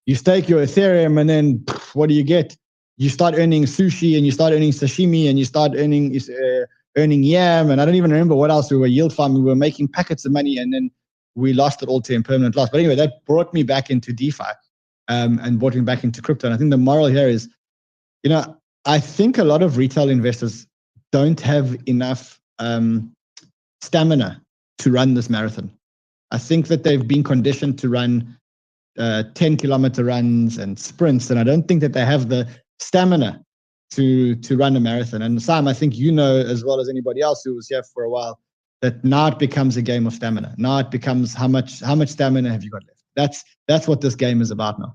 you stake your Ethereum, and then what do you get? You start earning sushi, and you start earning sashimi, and you start earning yam, and I don't even remember what else. We were yield farming, we were making packets of money, and then we lost it all to impermanent loss. But anyway, that brought me back into DeFi, and brought me back into crypto. And I think the moral here is, I think a lot of retail investors don't have enough stamina to run this marathon. I think that they've been conditioned to run 10-kilometer runs and sprints, and I don't think that they have the stamina to run a marathon. And Sam, I think as well as anybody else who was here for a while, that now it becomes a game of stamina. Now it becomes how much stamina have you got left? That's what this game is about now.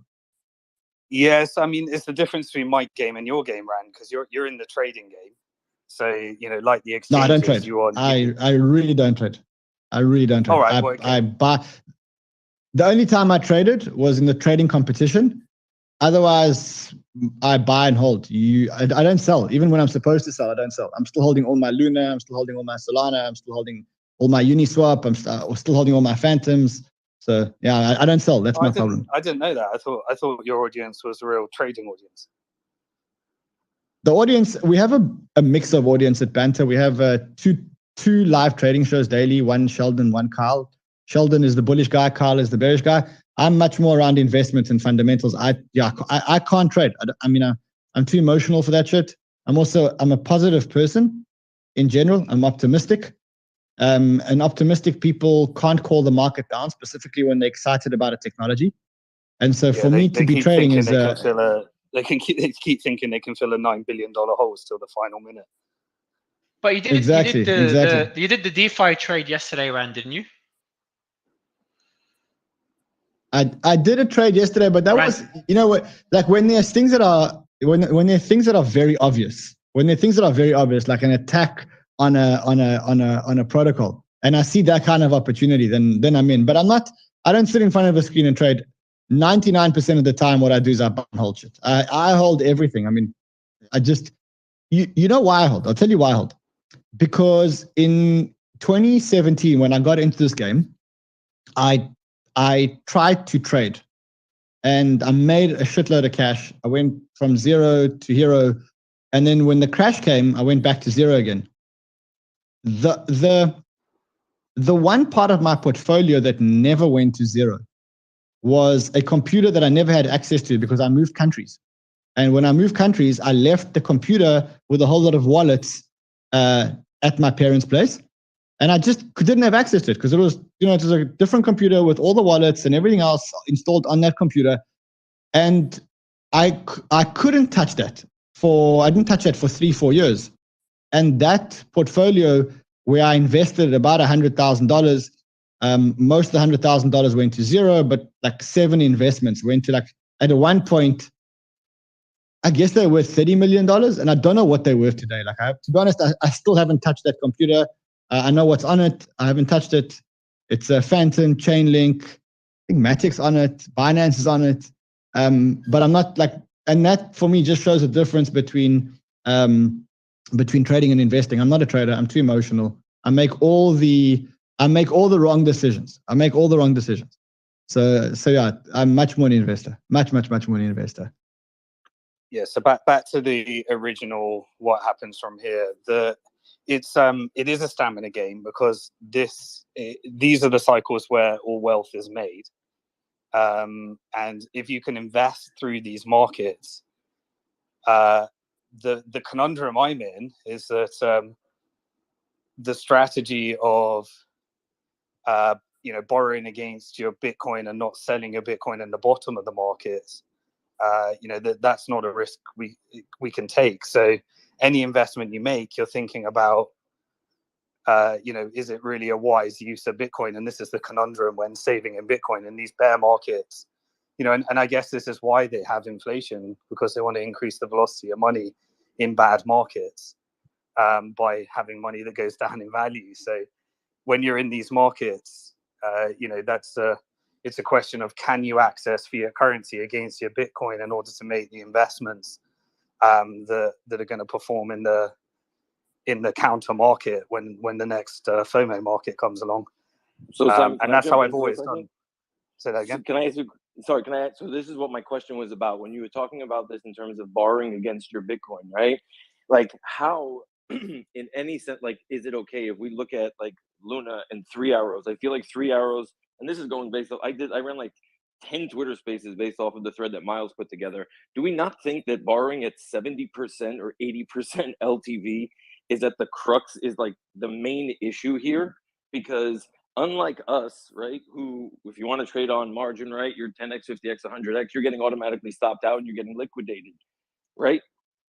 Yes, I mean, it's the difference between my game and your game, Rand, because you're in the trading game. So, like the exchanges. No, I don't trade. I really don't trade. I really don't trade. All right, okay. I buy. The only time I traded was in the trading competition. Otherwise, I buy and hold. I don't sell. Even when I'm supposed to sell, I don't sell. I'm still holding all my Luna. I'm still holding all my Solana. I'm still holding all my Uniswap. I'm still holding all my Phantoms. So yeah, I don't sell. That's my problem. I didn't know that. I thought your audience was a real trading audience. The audience, we have a mix of audience at Banter. We have two live trading shows daily. One Sheldon, one Kyle. Sheldon is the bullish guy. Kyle is the bearish guy. I'm much more around investments and fundamentals. I can't trade. I'm too emotional for that shit. I'm a positive person in general. I'm optimistic. And optimistic people can't call the market down, specifically when they're excited about a technology. And so for me to be trading is they keep thinking they can fill a $9 billion hole till the final minute. But you did exactly. You did the DeFi trade yesterday, Rand, didn't you? I did a trade yesterday, but that was, like when there's things that are when there are things that are very obvious, like an attack on a protocol, and I see that kind of opportunity, then I'm in. But I don't sit in front of a screen and trade. 99% of the time, what I do is I buy and hold shit. I hold everything. I mean, you know why I hold? I'll tell you why I hold. Because in 2017, when I got into this game, I tried to trade, and I made a shitload of cash. I went from 0 to hero, and then when the crash came, I went back to 0 again. The one part of my portfolio that never went to 0 was a computer that I never had access to because I moved countries. And when I moved countries, I left the computer with a whole lot of wallets at my parents' place. And I just didn't have access to it because it was a different computer with all the wallets and everything else installed on that computer. And I couldn't touch that I didn't touch that for 3-4 years. And that portfolio where I invested about $100,000, most of the $100,000 went to 0, but like 7 investments went to at one point, I guess they were worth $30 million. And I don't know what they're worth today. To be honest, I still haven't touched that computer. I know what's on it. I haven't touched it. It's a Phantom, Chainlink. I think Matic's on it. Binance is on it. But I'm not and that for me just shows a difference between trading and investing. I'm not a trader. I'm too emotional. I make all the wrong decisions. So yeah, I'm much more an investor. Much more an investor. Yeah. So back to the original. What happens from here? It is a stamina game because these are the cycles where all wealth is made. And if you can invest through these markets, the conundrum I'm in is that the strategy of borrowing against your Bitcoin and not selling your Bitcoin in the bottom of the markets, that's not a risk we can take. So any investment you make, you're thinking about, is it really a wise use of Bitcoin? And this is the conundrum when saving in Bitcoin in these bear markets, and I guess this is why they have inflation, because they want to increase the velocity of money in bad markets by having money that goes down in value. So when you're in these markets, it's a question of, can you access fiat currency against your Bitcoin in order to make the investments that are going to perform in the counter market when the next FOMO market comes along. So Sam, and that's how I've always done. Say that again. Can I ask you? sorry, can I, so this is what my question was about. When you were talking about this in terms of borrowing against your Bitcoin, right? Like how, in any sense, like, is it okay if we look at like Luna and 3 Arrows? I feel like 3 Arrows, and this is going based off, I ran like 10 Twitter spaces based off of the thread that Miles put together. Do we not think that borrowing at 70% or 80% LTV is at the crux, is like the main issue here? Because unlike us, right, who, if you want to trade on margin, right, you're 10x, 50x, 100x, you're getting automatically stopped out and you're getting liquidated, right?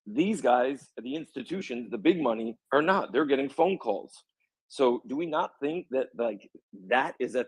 These guys, the institutions, the big money, are not. They're getting phone calls. So do we not think that like that is at...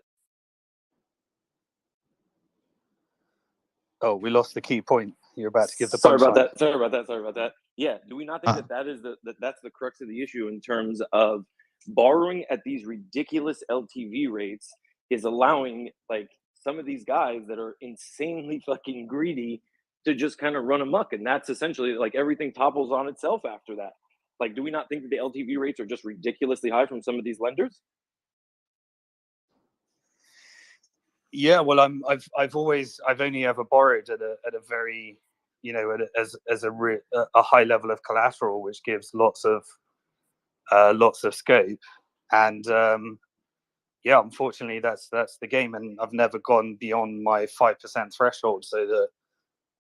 Oh, we lost the key point. You're about to give the Sorry about punchline. that. Sorry about that. Yeah. Do we not think that that is that's the crux of the issue in terms of borrowing at these ridiculous LTV rates is allowing like some of these guys that are insanely fucking greedy to just kind of run amok, and that's essentially like everything topples on itself after that. Like, do we not think that the LTV rates are just ridiculously high from some of these lenders? Yeah, well, I've only ever borrowed at a very, you know, as a high level of collateral, which gives lots of scope, and yeah, unfortunately, that's the game, and I've never gone beyond my 5% threshold, so that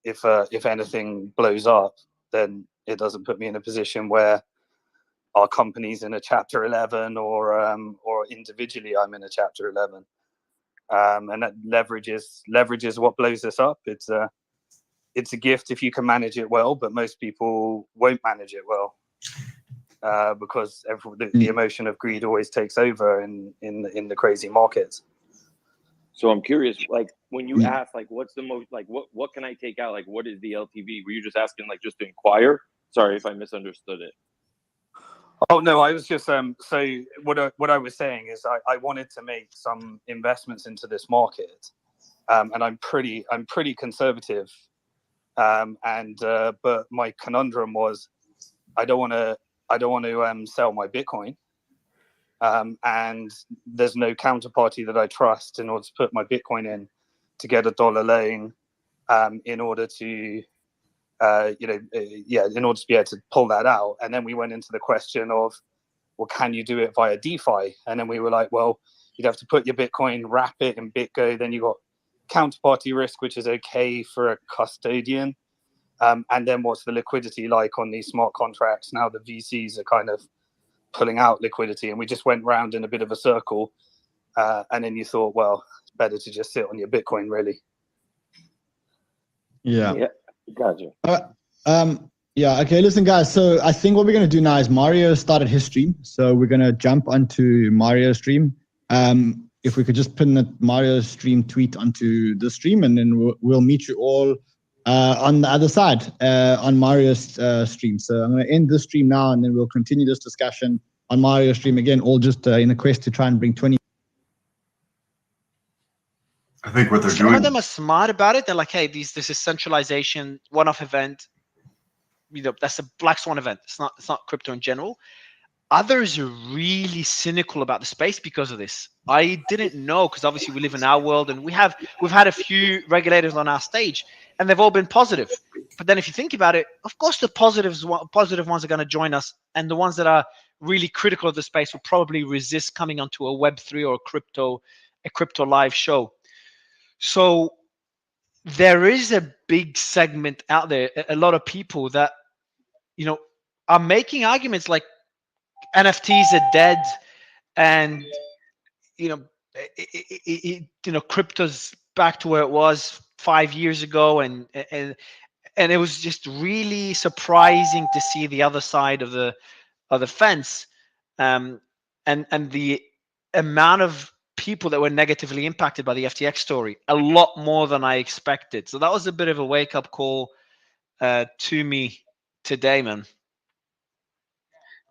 if anything blows up, then it doesn't put me in a position where our company's in a chapter 11 or individually I'm in a chapter 11. And that leverage is what blows us up. It's a gift if you can manage it well, but most people won't manage it well because the emotion of greed always takes over in the crazy markets. So I'm curious, like when you ask, like, what's the most, like, what can I take out? Like, what is the LTV? Were you just asking, like, just to inquire? Sorry if I misunderstood it. Oh no, I was just so what I was saying is I wanted to make some investments into this market, and I'm pretty conservative, but my conundrum was I don't want to sell my Bitcoin, and there's no counterparty that I trust in order to put my Bitcoin in to get a dollar loan, in order to in order to be able to pull that out. And then we went into the question of, well, can you do it via DeFi? And then we were like, well, you'd have to put your Bitcoin, wrap it in BitGo. Then you got counterparty risk, which is okay for a custodian. And then what's the liquidity like on these smart contracts? Now the VCs are kind of pulling out liquidity, and we just went round in a bit of a circle. And then you thought, well, it's better to just sit on your Bitcoin, really. Yeah. Gotcha. Yeah. Okay. Listen, guys. So I think what we're going to do now is Mario started his stream, so we're going to jump onto Mario's stream. If we could just pin the Mario stream tweet onto the stream, and then we'll meet you all on the other side on Mario's stream. So I'm going to end this stream now, and then we'll continue this discussion on Mario's stream again, all just in a quest to try and bring 20. I think what they're Some doing. of them are smart about it. They're like, hey, this is centralization, one-off event. You know, that's a black swan event. It's not crypto in general. Others are really cynical about the space because of this. I didn't know, because obviously we live in our world, and we've had a few regulators on our stage, and they've all been positive. But then if you think about it, of course the positive ones are going to join us, and the ones that are really critical of the space will probably resist coming onto a Web3 or a crypto live show. So there is a big segment out there, a lot of people that, you know, are making arguments like NFTs are dead, and crypto's back to where it was 5 years ago, and it was just really surprising to see the other side of the fence, and the amount of people that were negatively impacted by the FTX story, a lot more than I expected. So that was a bit of a wake-up call to me today, man.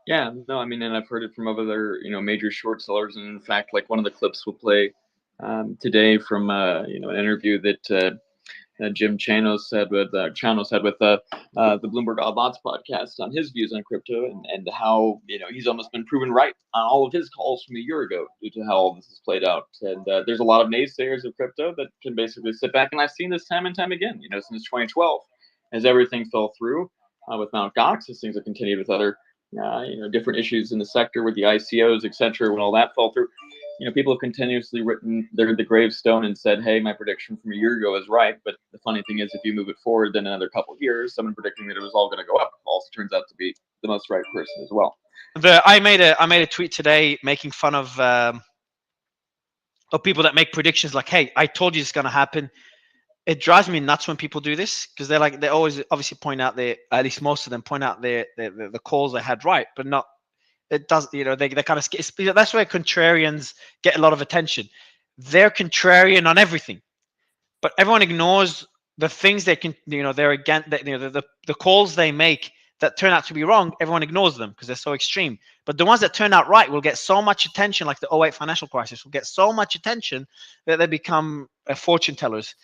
Yeah, no, I mean, and I've heard it from other, major short sellers, and in fact, like one of the clips we'll play today from, an interview that Jim Chanos said with the Bloomberg Odd Lots podcast on his views on crypto and how he's almost been proven right on all of his calls from a year ago due to how all this has played out. And there's a lot of naysayers of crypto that can basically sit back, and I've seen this time and time again. Since 2012, as everything fell through with Mt. Gox, as things have continued with other different issues in the sector with the ICOs, etc. When all that fell through. People have continuously written the gravestone and said, hey, my prediction from a year ago is right. But the funny thing is, if you move it forward, then another couple of years, someone predicting that it was all going to go up also turns out to be the most right person as well. I made a tweet today making fun of people that make predictions like, hey, I told you it's going to happen. It drives me nuts when people do this because they always obviously point out at least most of them point out the calls they had right, but not. It does, they kind of, that's where contrarians get a lot of attention. They're contrarian on everything, but everyone ignores the things they can, they're against, the calls they make that turn out to be wrong. Everyone ignores them because they're so extreme. But the ones that turn out right will get so much attention, like the 2008 financial crisis, will get so much attention that they become fortune tellers.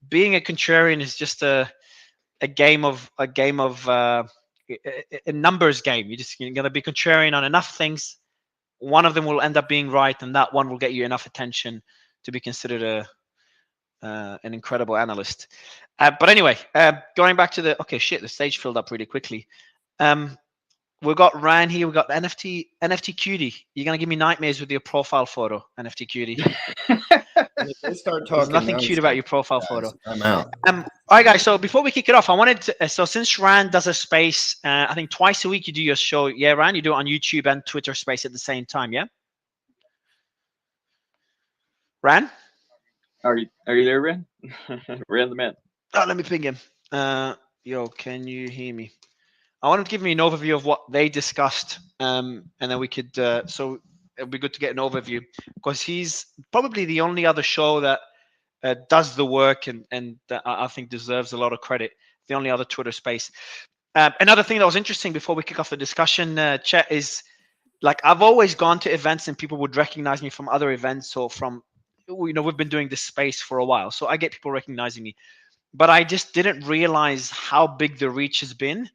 Being a contrarian is just a numbers game. You're going to be contrarian on enough things. One of them will end up being right, and that one will get you enough attention to be considered an incredible analyst. But anyway, going back to the stage filled up really quickly. We've got Ran here. We've got NFT Cutie. You're going to give me nightmares with your profile photo, NFT Cutie. They start talking. There's nothing cute about your profile photo. I'm out. All right, guys. So before we kick it off, I wanted to. So since Ran does a space, I think twice a week you do your show. Yeah, Ran, you do it on YouTube and Twitter Space at the same time. Yeah. Ran, are you there, Ran? Ran the man. Oh, let me ping him. Yo, can you hear me? I wanted to give me an overview of what they discussed, and then we could. So it'd be good to get an overview because he's probably the only other show that does the work and I think deserves a lot of credit. The only other Twitter Space. Another thing that was interesting before we kick off the discussion, Chet, is like I've always gone to events and people would recognize me from other events or from, we've been doing this space for a while, so I get people recognizing me, but I just didn't realize how big the reach has been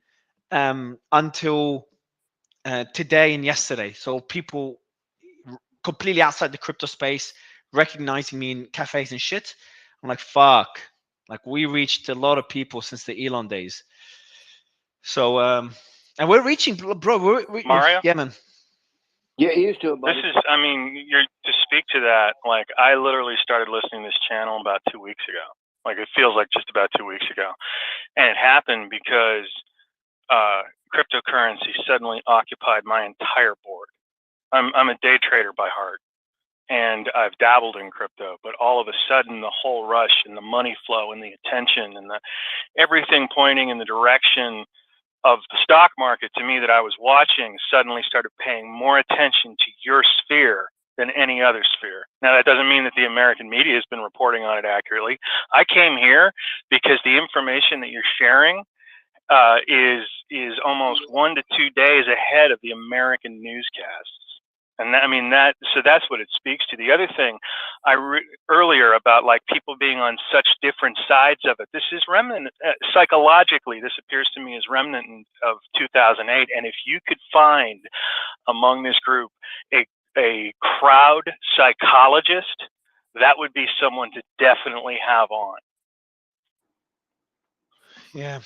until today and yesterday. So people completely outside the crypto space recognizing me in cafes and shit. I'm like, fuck, like we reached a lot of people since the Elon days. So and we're reaching, bro. Mario? Yeah, man. Get used to it, buddy. This is, you're to speak to that. Like, I literally started listening to this channel about 2 weeks ago. Like, it feels like just about 2 weeks ago, and it happened because cryptocurrency suddenly occupied my entire board. I'm a day trader by heart, and I've dabbled in crypto, but all of a sudden the whole rush and the money flow and the attention and everything pointing in the direction of the stock market to me that I was watching suddenly started paying more attention to your sphere than any other sphere. Now, that doesn't mean that the American media has been reporting on it accurately. I came here because the information that you're sharing is almost 1 to 2 days ahead of the American newscasts. And so that's what it speaks to. The other thing earlier about like people being on such different sides of it, this is remnant, psychologically, this appears to me as remnant of 2008. And if you could find among this group a crowd psychologist, that would be someone to definitely have on. Yeah.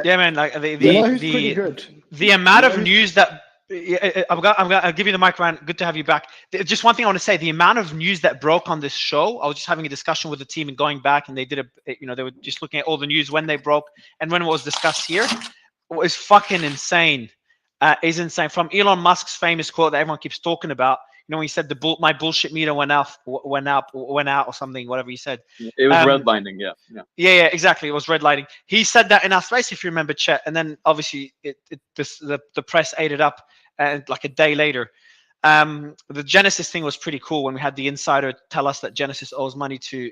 Yeah, man. Like the amount of news that I'll give you the mic, Ryan. Good to have you back. Just one thing I want to say: the amount of news that broke on this show. I was just having a discussion with the team and going back, and they did they were just looking at all the news when they broke and when it was discussed here. It was fucking insane. Is insane. From Elon Musk's famous quote that everyone keeps talking about. When he said my bullshit meter went out or something, whatever he said. It was redlining, yeah, exactly. It was redlining. He said that in our space, if you remember, Chet, and then obviously the press ate it up, and like a day later, the Genesis thing was pretty cool when we had the insider tell us that Genesis owes money to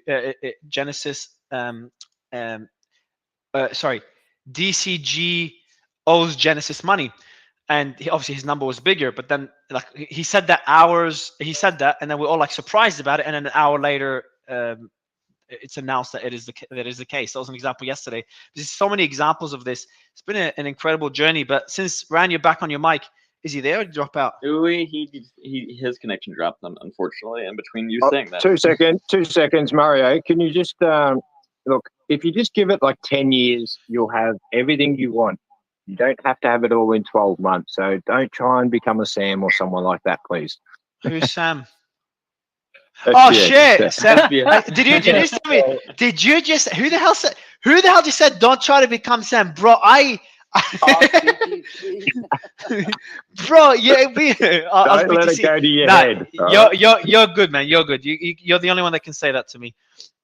DCG owes Genesis money. And obviously his number was bigger, but then like he said that, and then we're all like surprised about it. And then an hour later, it's announced that that is the case. That was an example yesterday. There's so many examples of this. It's been an incredible journey. But since Ryan, you're back on your mic, is he there or did he drop out? His connection dropped, unfortunately, in between you saying that. 2 seconds, Mario. Can you just look? If you just give it like 10 years, you'll have everything you want. You don't have to have it all in 12 months. So don't try and become a Sam or someone like that, please. Who's Sam? SBA. Oh shit! Sam, did you just tell me? Did you just? Who the hell just said don't try to become Sam, bro? Bro, yeah, don't let it go to your head. You're good, man. You're good. You're the only one that can say that to me.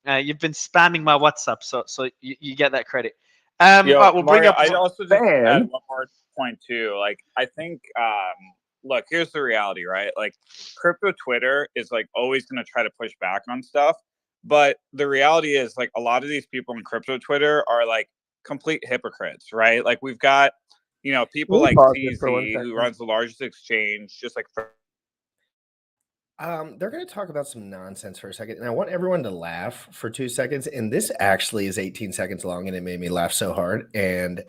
You've been spamming my WhatsApp, so you get that credit. Right, we'll bring up. I also just add one more point too. Like, I think, look, here's the reality, right? Like, crypto Twitter is like always going to try to push back on stuff, but the reality is, like, a lot of these people in crypto Twitter are like complete hypocrites, right? Like, we've got, you know, people like TZ who runs the largest exchange, just like. They're going to talk about some nonsense for a second, and I want everyone to laugh for 2 seconds. And this actually is 18 seconds long, and it made me laugh so hard. And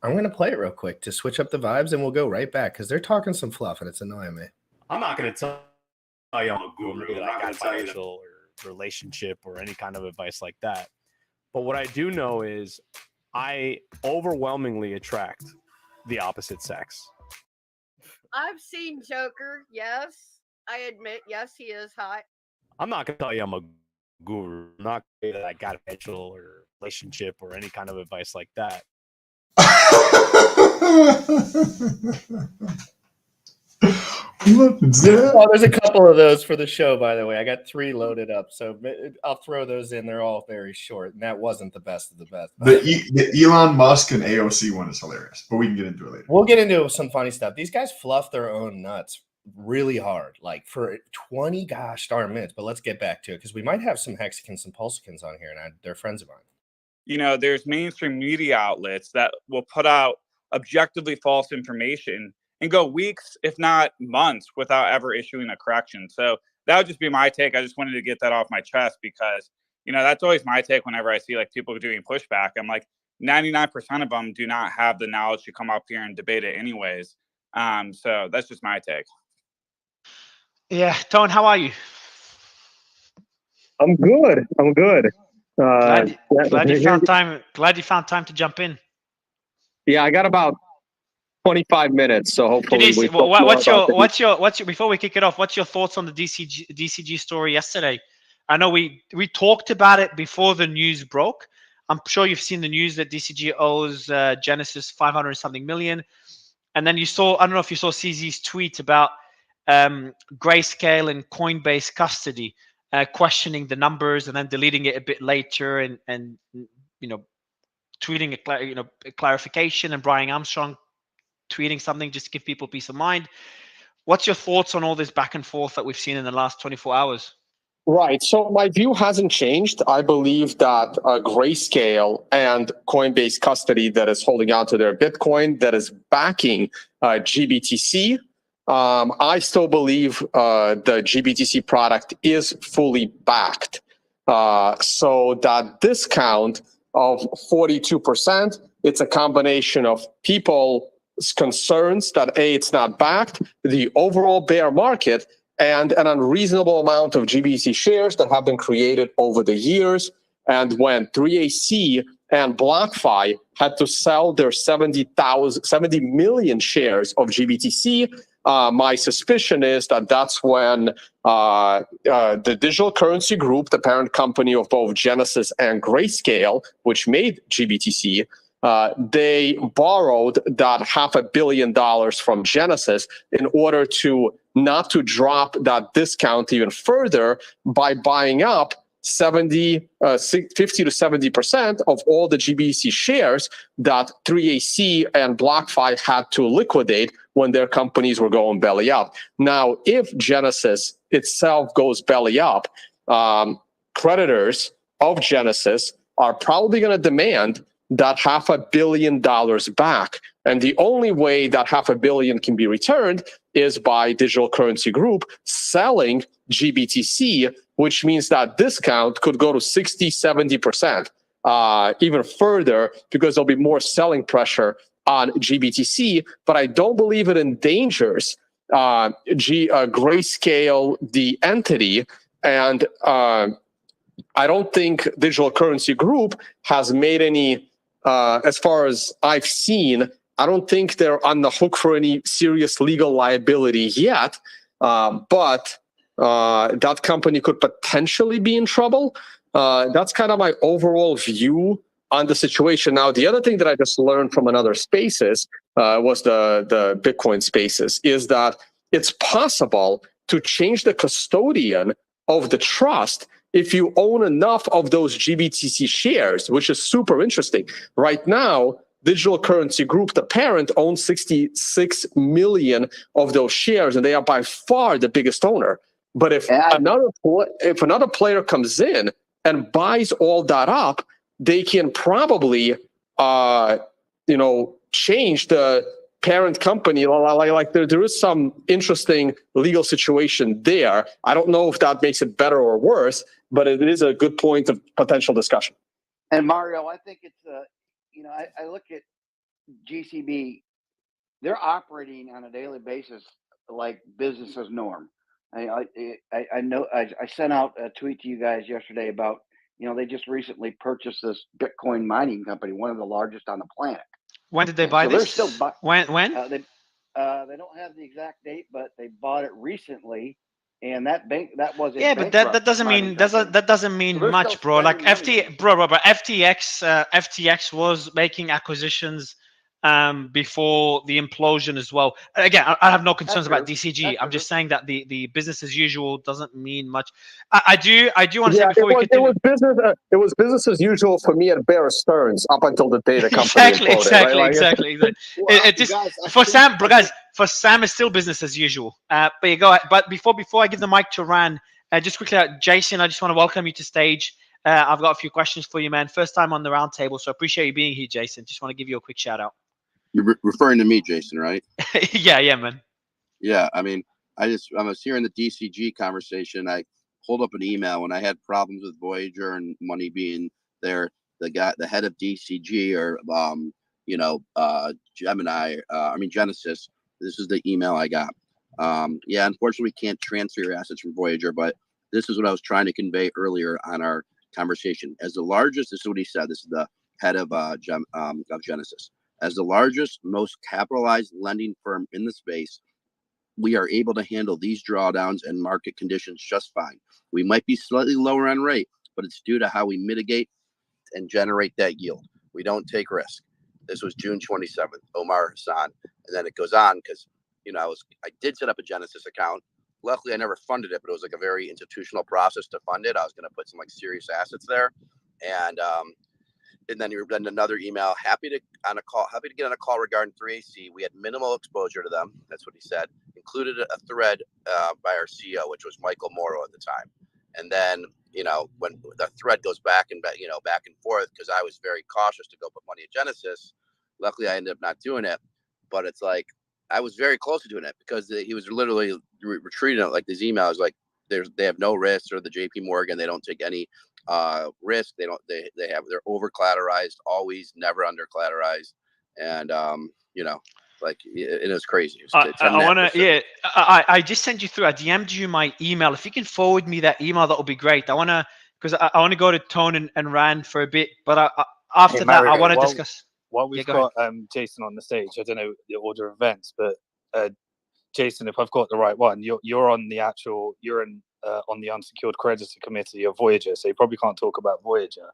I'm going to play it real quick to switch up the vibes, and we'll go right back because they're talking some fluff, and it's annoying me. I'm not going to tell you I'm a guru that I got financial or relationship or any kind of advice like that. But what I do know is I overwhelmingly attract the opposite sex. I've seen Joker, yes. I admit, yes, he is hot. I'm not going to tell you I'm a guru. I'm not going to say that I got a financial or relationship or any kind of advice like that. Oh, there's a couple of those for the show, by the way. I got 3 loaded up, so I'll throw those in. They're all very short, and that wasn't the best of the best. The Elon Musk and AOC one is hilarious, but we can get into it later. We'll get into some funny stuff. These guys fluff their own nuts really hard, like for 20 gosh darn minutes. But let's get back to it because we might have some Hexicans, some Pulsechans on here, and they're friends of mine. You know, there's mainstream media outlets that will put out objectively false information and go weeks, if not months, without ever issuing a correction. So that would just be my take. I just wanted to get that off my chest because, you know, that's always my take whenever I see like people doing pushback. I'm like, 99% of them do not have the knowledge to come up here and debate it anyways. So that's just my take. Yeah, Tone, how are you? I'm good. Glad you found time. Glad you found time to jump in. Yeah, I got about 25 minutes, so hopefully. What's your before we kick it off? What's your thoughts on the DCG story yesterday? I know we talked about it before the news broke. I'm sure you've seen the news that DCG owes Genesis 500 something million, and then you saw. I don't know if you saw CZ's tweet about Grayscale and Coinbase custody questioning the numbers and then deleting it a bit later and you know tweeting a clarification, and Brian Armstrong tweeting something just to give people peace of mind. What's your thoughts on all this back and forth that we've seen in the last 24 hours? Right. So my view hasn't changed. I believe that Grayscale and Coinbase custody that is holding on to their Bitcoin, that is backing GBTC. I still believe the GBTC product is fully backed. So that discount of 42%, it's a combination of people's concerns that it's not backed, the overall bear market, and an unreasonable amount of GBTC shares that have been created over the years. And when 3AC and BlockFi had to sell their 70 million shares of GBTC, my suspicion is that that's when the Digital Currency Group, the parent company of both Genesis and Grayscale, which made GBTC, they borrowed that $500 million from Genesis in order to not to drop that discount even further by buying up 50 to 70% of all the GBTC shares that 3AC and BlockFi had to liquidate when their companies were going belly up. Now, if Genesis itself goes belly up, creditors of Genesis are probably going to demand that $500 million back. And the only way that $500 million can be returned is by Digital Currency Group selling GBTC which means that discount could go to 60, 70%, even further, because there'll be more selling pressure on GBTC. But I don't believe it endangers Grayscale, the entity, and I don't think Digital Currency Group has made any, as far as I've seen, I don't think they're on the hook for any serious legal liability yet, but that company could potentially be in trouble. That's kind of my overall view on the situation. Now, the other thing that I just learned from another spaces was the Bitcoin spaces, is that it's possible to change the custodian of the trust if you own enough of those GBTC shares, which is super interesting. Right now, Digital Currency Group, the parent, owns 66 million of those shares, and they are by far the biggest owner. But if another player comes in and buys all that up, they can probably, change the parent company. Like there is some interesting legal situation there. I don't know if that makes it better or worse, but it is a good point of potential discussion. And Mario, I think it's I look at GCB, they're operating on a daily basis like business as norm. I know I sent out a tweet to you guys yesterday about, they just recently purchased this Bitcoin mining company, one of the largest on the planet. When did they buy this? They're still when? They don't have the exact date, but they bought it recently, and that was but that doesn't mean much, bro. Like FTX was making acquisitions before the implosion as well. Again, I have no concerns about DCG. I'm just saying that the business as usual doesn't mean much. I do want to say before we continue. It was business as usual for me at Bear Stearns up until the day the company imploded. Exactly. It just for Sam, bro, guys. For Sam, it's still business as usual. But you go. But before I give the mic to Ran, just quickly, Jason, I just want to welcome you to stage. I've got a few questions for you, man. First time on the round table, so appreciate you being here, Jason. Just want to give you a quick shout out. You're referring to me, Jason, right? yeah, man. Yeah, I mean, I was hearing the DCG conversation. I pulled up an email when I had problems with Voyager and money being there. The head of DCG or Genesis. This is the email I got. Unfortunately, we can't transfer your assets from Voyager, but this is what I was trying to convey earlier on our conversation. As the largest, this is what he said. This is the head of Genesis. As the largest, most capitalized lending firm in the space, we are able to handle these drawdowns and market conditions just fine. We might be slightly lower on rate, but it's due to how we mitigate and generate that yield. We don't take risk. This was June 27th, Omar Hassan. And then it goes on because, I did set up a Genesis account. Luckily, I never funded it, but it was like a very institutional process to fund it. I was going to put some serious assets there. And then another email, happy to get on a call regarding 3AC. We had minimal exposure to them. That's what he said. Included a thread by our CEO, which was Michael Morrow at the time. And then, when the thread goes back and forth, because I was very cautious to go put money at Genesis. Luckily, I ended up not doing it. But it's like, I was very close to doing it because he was literally retreating it. Like these emails, like they have no risk, or the JP Morgan, they don't take any risk. They're over collateralized, always, never under collateralized. And it was crazy. I just sent you through. I DM'd you my email. If you can forward me that email, that would be great. Because I want to go to Tone and Rand for a bit, but after that, I want to discuss. While we've got Jason on the stage, I don't know the order of events, but Jason, if I've got the right one, you're on the on the unsecured creditor committee of Voyager, so you probably can't talk about Voyager,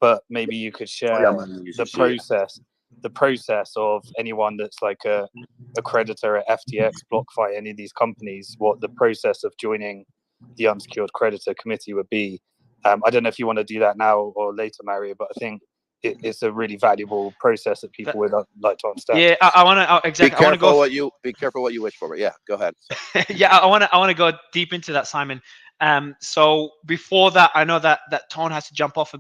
but maybe you could share the process of anyone that's like a creditor at FTX, BlockFi, any of these companies, what the process of joining the unsecured creditor committee would be. I don't know if you want to do that now or later, Mario, but I think it's a really valuable process that people would like to understand. Yeah, I want to exactly. Be careful what you wish for. But yeah, go ahead. Yeah, I want to go deep into that, Simon. So before that, I know that Tone has to jump off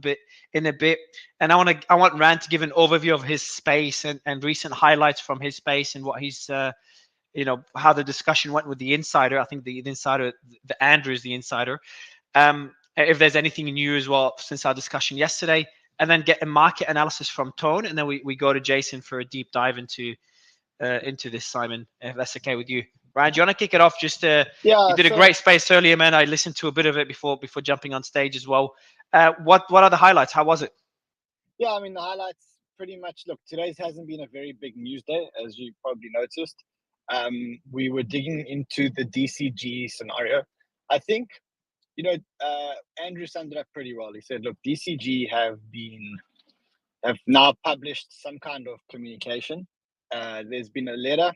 in a bit, and I want Rand to give an overview of his space and recent highlights from his space and what he's how the discussion went with the insider. I think the insider, the Andrew is the insider. If there's anything new as well since our discussion yesterday, and then get a market analysis from Tone, and then we go to Jason for a deep dive into this, Simon, if that's okay with you. Ryan, do you want to kick it off? Just you did a great space earlier, man. I listened to a bit of it before jumping on stage as well. What are the highlights? How was it? Yeah, I mean, the highlights pretty much, look, today's hasn't been a very big news day, as you probably noticed. We were digging into the DCG scenario. I think, Andrew summed it up pretty well. He said, look, DCG have now published some kind of communication. There's been a letter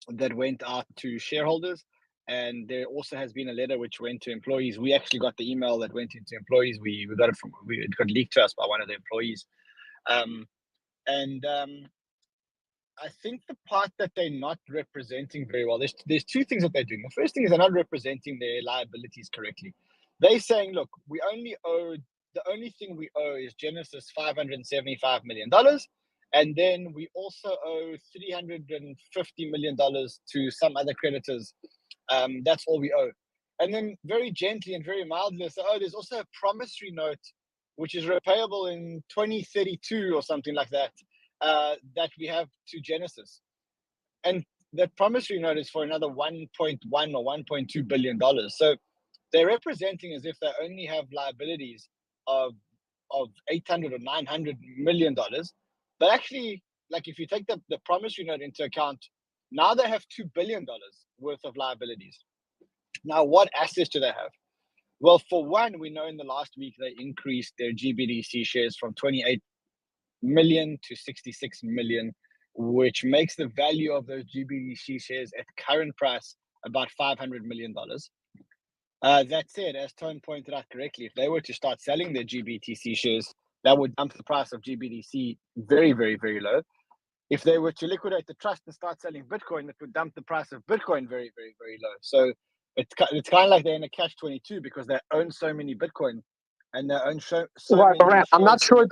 that went out to shareholders, and there also has been a letter which went to employees. We actually got the email that went into employees. We got it it got leaked to us by one of the employees. I think the part that they're not representing very well, there's two things that they're doing. The first thing is they're not representing their liabilities correctly. They're saying, look, the only thing we owe is Genesis $575 million. And then we also owe $350 million to some other creditors. That's all we owe. And then very gently and very mildly say, there's also a promissory note, which is repayable in 2032 or something like that, that we have to Genesis. And that promissory note is for another $1.1 or $1.2 billion. So they're representing as if they only have liabilities of $800 or $900 million. But actually, like if you take the promissory note into account, now they have $2 billion worth of liabilities. Now, what assets do they have? Well, for one, we know in the last week they increased their GBDC shares from 28 million to 66 million, which makes the value of those GBDC shares at current price about $500 million. That said, as Tone pointed out correctly, if they were to start selling their GBTC shares, that would dump the price of GBDC very, very, very low. If they were to liquidate the trust and start selling Bitcoin, it would dump the price of Bitcoin very, very, very low. So it's kind of like they're in a catch-22 because they own so many Bitcoin and they own so many. I'm not sure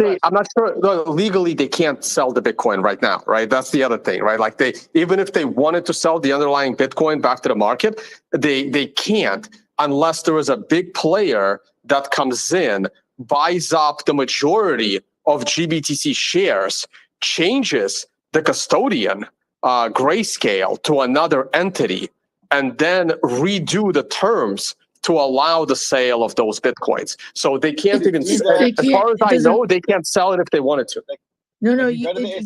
legally they can't sell the Bitcoin right now, right? That's the other thing, right? Like even if they wanted to sell the underlying Bitcoin back to the market, they can't unless there is a big player that comes in, buys up the majority of GBTC shares, changes the custodian, Grayscale, to another entity, and then redo the terms to allow the sale of those Bitcoins. So they can't even, as far as I know, they can't sell it if they wanted to. No,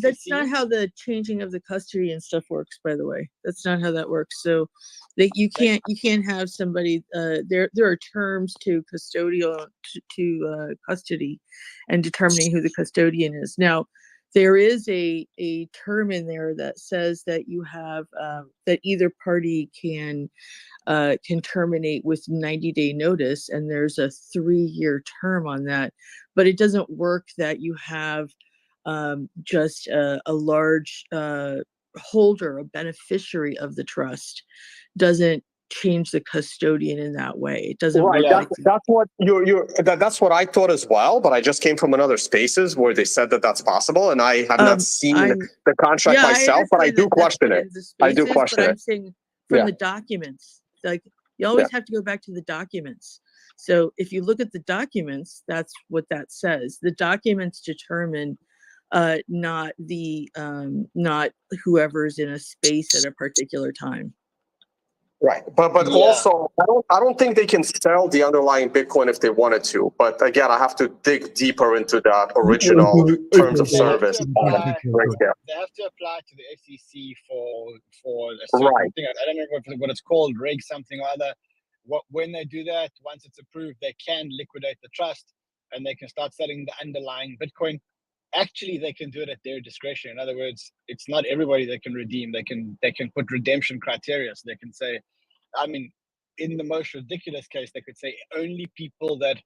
that's not how the changing of the custody and stuff works, by the way. That's not how that works. So you can't have somebody, there are terms to custodial, to custody and determining who the custodian is. Now, there is a term in there that says that you have, that either party can terminate with 90-day notice, and there's a 3-year term on that. But it doesn't work that you have just a large holder, a beneficiary of the trust, doesn't change the custodian in that way. It doesn't right. work. That's what I thought as well. But I just came from another spaces where they said that that's possible, and I have not seen the contract myself. But I do question it. I do question it. I'm saying from the documents, like you always have to go back to the documents. So if you look at the documents, that's what that says. The documents determine not whoever's in a space at a particular time. Right, but also I don't think they can sell the underlying Bitcoin if they wanted to. But again, I have to dig deeper into that original terms of service. They have to apply to the SEC for a certain thing. I don't know what it's called, reg something or other. When they do that, once it's approved, they can liquidate the trust and they can start selling the underlying Bitcoin. Actually, they can do it at their discretion. In other words, it's not everybody that can redeem. They can put redemption criteria. So they can say, I mean, in the most ridiculous case, they could say only people that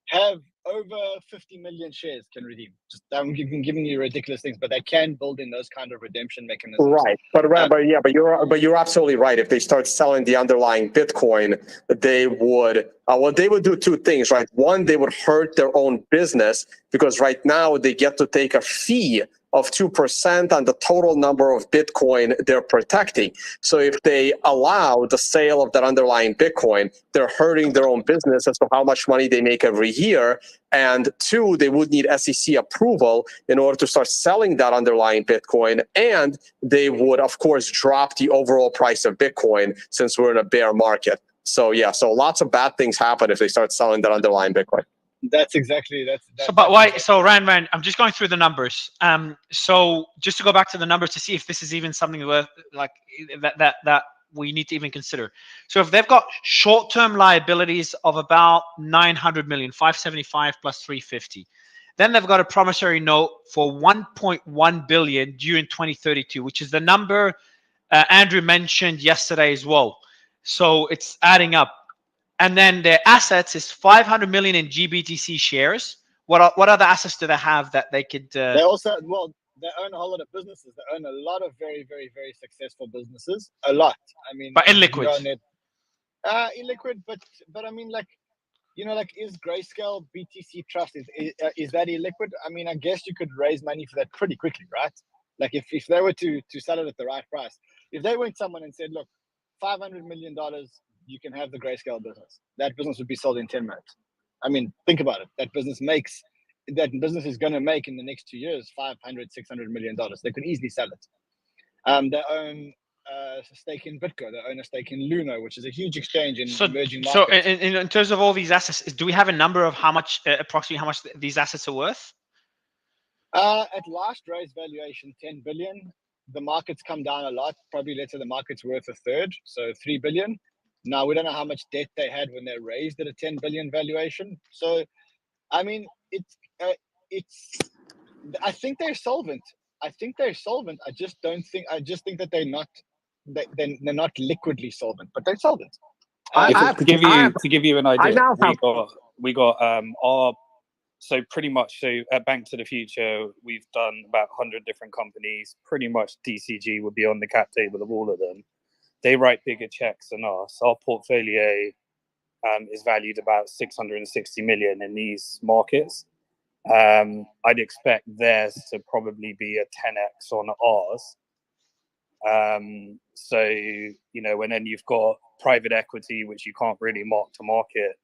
have over 50 million shares can redeem. Just I'm giving you ridiculous things, but they can build in those kind of redemption mechanisms. Right, but you're absolutely right. If they start selling the underlying Bitcoin, they would do two things, right? One, they would hurt their own business because right now they get to take a fee of 2% on the total number of Bitcoin they're protecting. So if they allow the sale of that underlying Bitcoin, they're hurting their own business as to how much money they make every year. And two, they would need SEC approval in order to start selling that underlying Bitcoin. And they would, of course, drop the overall price of Bitcoin since we're in a bear market. So yeah, so lots of bad things happen if they start selling that underlying Bitcoin. That's exactly So, but why? So, Rand, I'm just going through the numbers. So just to go back to the numbers to see if this is even something worth like that we need to even consider. So, if they've got short-term liabilities of about 900 million, 575 plus 350, then they've got a promissory note for 1.1 billion due in 2032, which is the number Andrew mentioned yesterday as well. So it's adding up. And then their assets is 500 million in GBTC shares. What other assets do they have that they could? They also, well, they own a whole lot of businesses. They own a lot of very, very, very successful businesses. A lot. I mean, but illiquid. Illiquid, but I mean, like, you know, like, is Grayscale BTC Trust is that illiquid? I mean, I guess you could raise money for that pretty quickly, right? Like, if they were to sell it at the right price, if they went someone and said, look, $500 million. You can have the Grayscale business. That business would be sold in 10 minutes. I mean, think about it. That business is going to make in the next 2 years, $500, $600 million. They could easily sell it. They own a stake in Bitcoin. They own a stake in Luna, which is a huge exchange in emerging markets. So in terms of all these assets, do we have a number of how much, approximately how much these assets are worth? At last raise valuation, 10 billion. The market's come down a lot. Probably let's say the market's worth a third, so 3 billion. Now, we don't know how much debt they had when they raised at a 10 billion valuation. So, I mean, I think they're solvent. I just think that they're not liquidly solvent, but they're solvent. To give you an idea, we got our, so pretty much, so at Bank to the Future, we've done about 100 different companies. Pretty much DCG would be on the cap table of all of them. They write bigger checks than us. Our portfolio is valued about 660 million in these markets. I'd expect theirs to probably be a 10x on ours. So, you know, and then you've got private equity, which you can't really mark to market.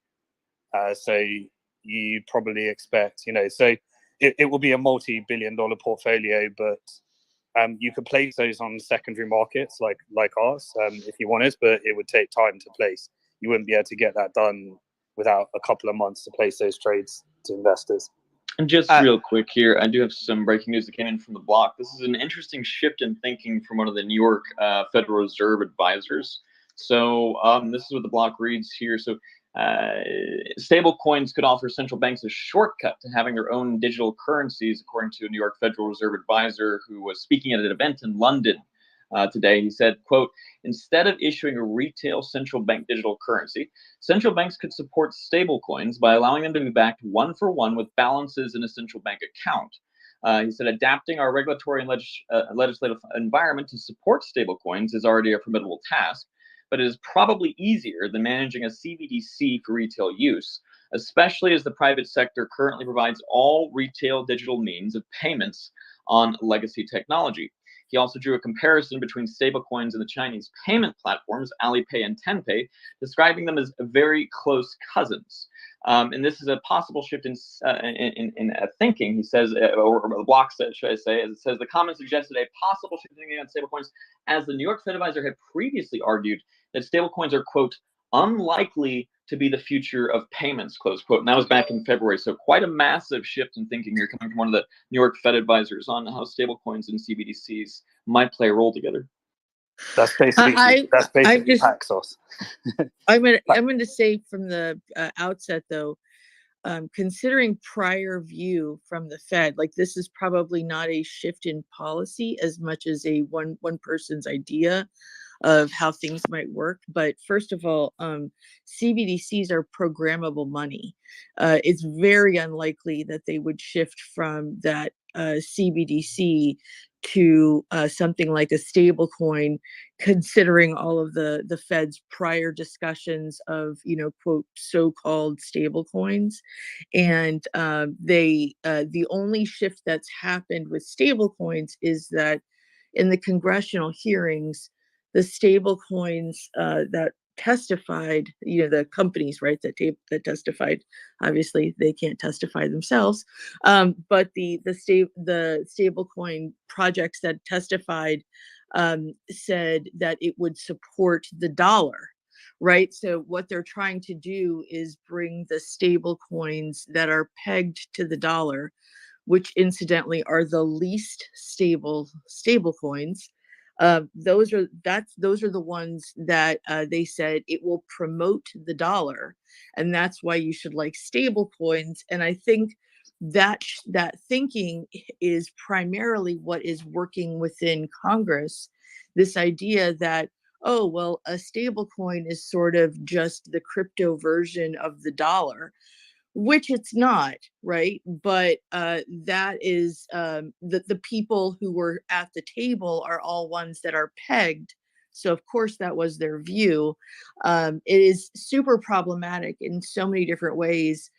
So you probably expect, you know, so it will be a multi-billion-dollar portfolio, but you could place those on secondary markets like ours if you wanted, but it would take time to place. You wouldn't be able to get that done without a couple of months to place those trades to investors. And just real quick here, I do have some breaking news that came in from the block. This is an interesting shift in thinking from one of the New York Federal Reserve advisors. So this is what the block reads here. So stable coins could offer central banks a shortcut to having their own digital currencies, according to a New York Federal Reserve advisor who was speaking at an event in London today. He said, quote, instead of issuing a retail central bank digital currency, central banks could support stable coins by allowing them to be backed one for one with balances in a central bank account. He said, adapting our regulatory and legislative environment to support stable coins is already a formidable task, but it is probably easier than managing a CBDC for retail use, especially as the private sector currently provides all retail digital means of payments on legacy technology. He also drew a comparison between stablecoins and the Chinese payment platforms Alipay and Tenpay, describing them as very close cousins. And this is a possible shift in thinking, he says, or the block said, should I say, as it says, the comment suggested a possible shift in thinking on stablecoins, as the New York Fed advisor had previously argued that stablecoins are, quote, unlikely to be the future of payments, close quote. And that was back in February. So quite a massive shift in thinking here coming from one of the New York Fed advisors on how stablecoins and CBDCs might play a role together. That's basically Paxos. I'm going to say from the outset, though, considering prior view from the Fed, like this is probably not a shift in policy as much as a one person's idea of how things might work. But first of all, CBDCs are programmable money. It's very unlikely that they would shift from that CBDC to something like a stable coin, considering all of the Fed's prior discussions of, quote, so-called stable coins. And the only shift that's happened with stable coins is that in the congressional hearings, the stable coins that testified, the companies, right, that testified, obviously they can't testify themselves, but the stable coin projects that testified said that it would support the dollar, right? So what they're trying to do is bring the stable coins that are pegged to the dollar, which incidentally are the least stable coins. Those are the ones that they said it will promote the dollar, and that's why you should like stable coins. And I think that thinking is primarily what is working within Congress. This idea that, oh, well, a stable coin is sort of just the crypto version of the dollar, which it's not, right? But that is the people who were at the table are all ones that are pegged. So of course that was their view. It is super problematic in so many different ways.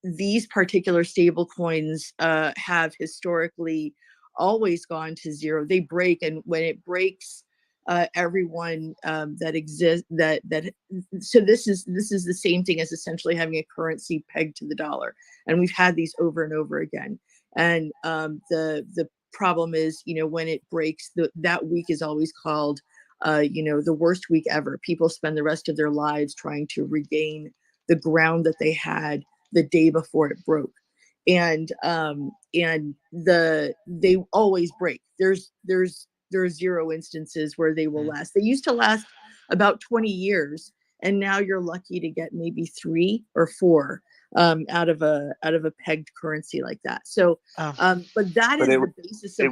These particular stable coins have historically always gone to zero. They break, and when it breaks, everyone that exists so this is the same thing as essentially having a currency pegged to the dollar, and we've had these over and over again. And the problem is, when it breaks, that week is always called the worst week ever. People spend the rest of their lives trying to regain the ground that they had the day before it broke. And they always break. There are zero instances where they will last. They used to last about 20 years, and now you're lucky to get maybe 3 or 4 out of a pegged currency like that. So, but that is the basis of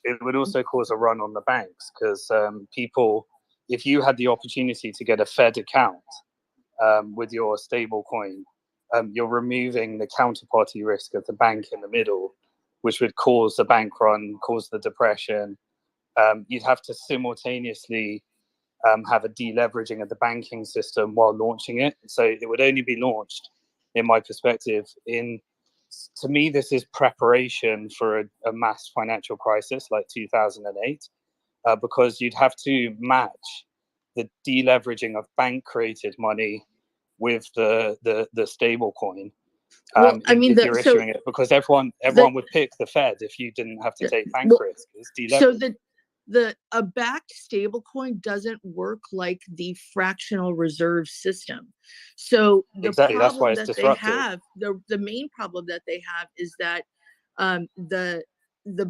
it would also cause a run on the banks, because people, if you had the opportunity to get a Fed account with your stable coin, you're removing the counterparty risk of the bank in the middle, which would cause the bank run, cause the depression. You'd have to simultaneously have a deleveraging of the banking system while launching it. So it would only be launched, in my perspective, to me, this is preparation for a mass financial crisis like 2008, because you'd have to match the deleveraging of bank-created money with the stable coin. If you're issuing it, because everyone would pick the Fed if you didn't have to take bank risk. It's deleveraging. So a backed stable coin doesn't work like the fractional reserve system. So the exactly, that's why problem it's that disruptive. they have, the main problem that they have is that the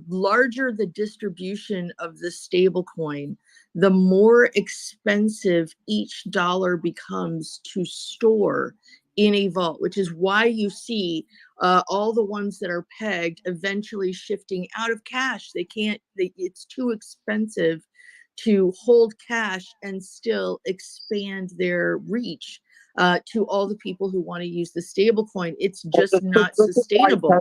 larger the distribution of the stable coin, the more expensive each dollar becomes to store in a vault, which is why you see all the ones that are pegged eventually shifting out of cash. It's too expensive to hold cash and still expand their reach to all the people who want to use the stable coin. It's just not sustainable.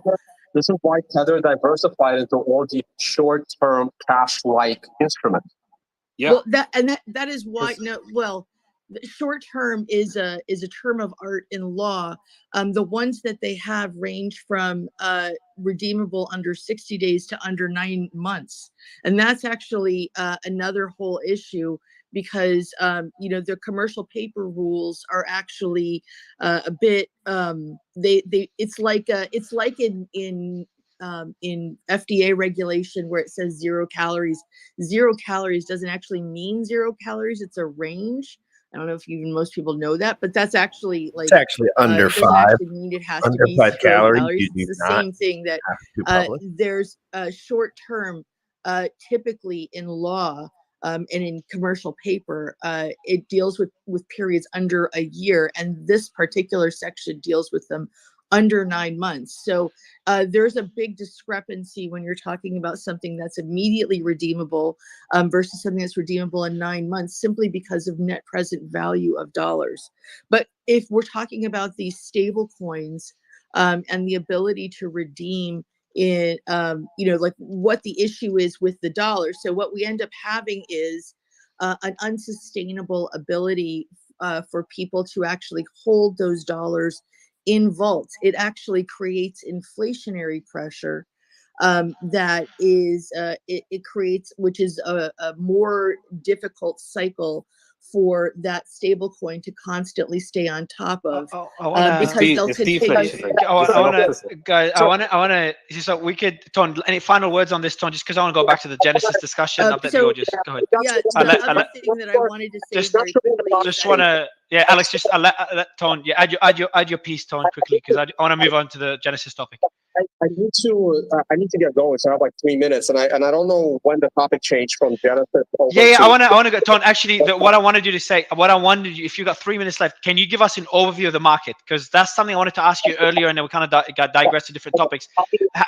This is why Tether diversified into all the short-term cash-like instruments. Yeah. Well, that is why. No, well, short term is a term of art in law. The ones that they have range from redeemable under 60 days to under 9 months, and that's actually another whole issue, because the commercial paper rules are actually a bit it's like in FDA regulation where it says 0 calories. 0 calories doesn't actually mean 0 calories. It's a range. I don't know if even most people know that, but that's actually like, it's actually under it doesn't 5. actually mean it has Under to be 5 0 calories. It's the same thing that there's short term, typically in law and in commercial paper, it deals with periods under a year, and this particular section deals with them under 9 months. So there's a big discrepancy when you're talking about something that's immediately redeemable versus something that's redeemable in 9 months, simply because of net present value of dollars. But if we're talking about these stable coins and the ability to redeem in like what the issue is with the dollar. So what we end up having is an unsustainable ability for people to actually hold those dollars in vaults. It actually creates inflationary pressure that is it creates, which is a more difficult cycle for that stable coin to constantly stay on top of, because they'll continue. I want to. So we could, Ton. Any final words on this, Ton? Just because I want to go back to the Genesis discussion. I'll let you just go ahead. Yeah, the other thing that I wanted to say very quickly. Just want to, yeah, Alex. Just I'll let Ton. Yeah, add your piece, Ton, quickly, because I want to move on to the Genesis topic. I need to get going, so I have like 3 minutes, and I don't know when the topic changed from Genesis over Yeah, to... I want to go, Ton. Actually, what I wanted you to say, if you got 3 minutes left, can you give us an overview of the market? Because that's something I wanted to ask you earlier, and then we kind of got digressed to different topics.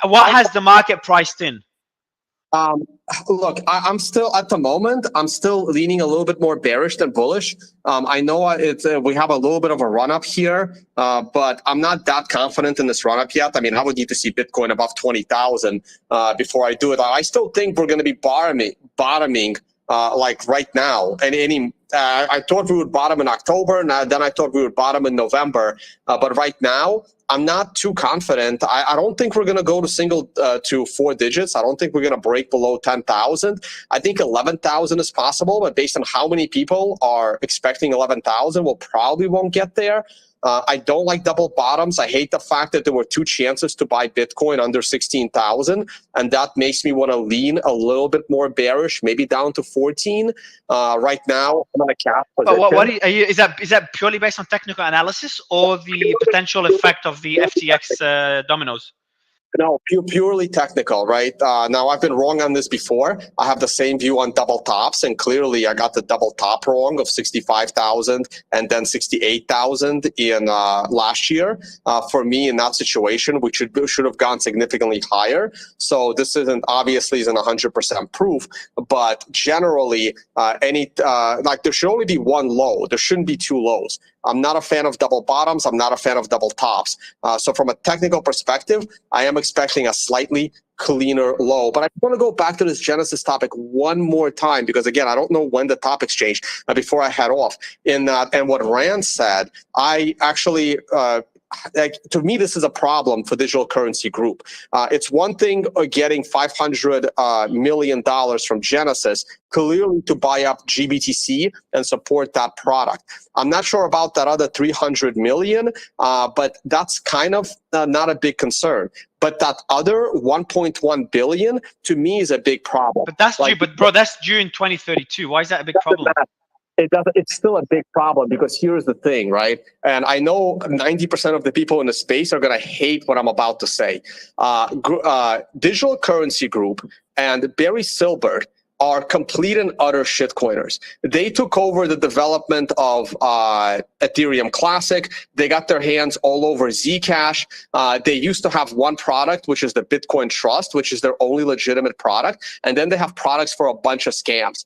What has the market priced in? Look, I'm still, at the moment, I'm still leaning a little bit more bearish than bullish. I know we have a little bit of a run up here, but I'm not that confident in this run up yet. I mean, I would need to see Bitcoin above 20,000 before I do it. I still think we're going to be bottoming like right now. And I thought we would bottom in October, and then I thought we would bottom in November. But right now, I'm not too confident. I don't think we're going to go to 4 digits. I don't think we're going to break below 10,000. I think 11,000 is possible, but based on how many people are expecting 11,000, we'll probably won't get there. I don't like double bottoms. I hate the fact that there were 2 chances to buy Bitcoin under 16,000, and that makes me want to lean a little bit more bearish, maybe down to 14. Right now, I'm on a cap position. But is that purely based on technical analysis or the potential effect of the FTX dominoes? No, purely technical, right? Now, I've been wrong on this before. I have the same view on double tops, and clearly I got the double top wrong of 65,000 and then 68,000 in last year. For me, in that situation, we should have gone significantly higher. So this obviously isn't 100% proof, but generally, there should only be one low. There shouldn't be 2 lows. I'm not a fan of double bottoms. I'm not a fan of double tops. So from a technical perspective, I am expecting a slightly cleaner low. But I want to go back to this Genesis topic one more time, because again, I don't know when the topics changed before I head off. And what Rand said, I actually... to me, this is a problem for Digital Currency Group. It's one thing getting $500 million from Genesis, clearly to buy up GBTC and support that product. I'm not sure about that other 300 million, but that's kind of not a big concern. But that other 1.1 billion to me is a big problem. But that's due. But bro, that's due in 2032. Why is that a big problem? It's still a big problem, because here's the thing, right? And I know 90% of the people in the space are going to hate what I'm about to say. Digital Currency Group and Barry Silbert are complete and utter shitcoiners. They took over the development of Ethereum Classic. They got their hands all over Zcash. They used to have one product, which is the Bitcoin Trust, which is their only legitimate product. And then they have products for a bunch of scams,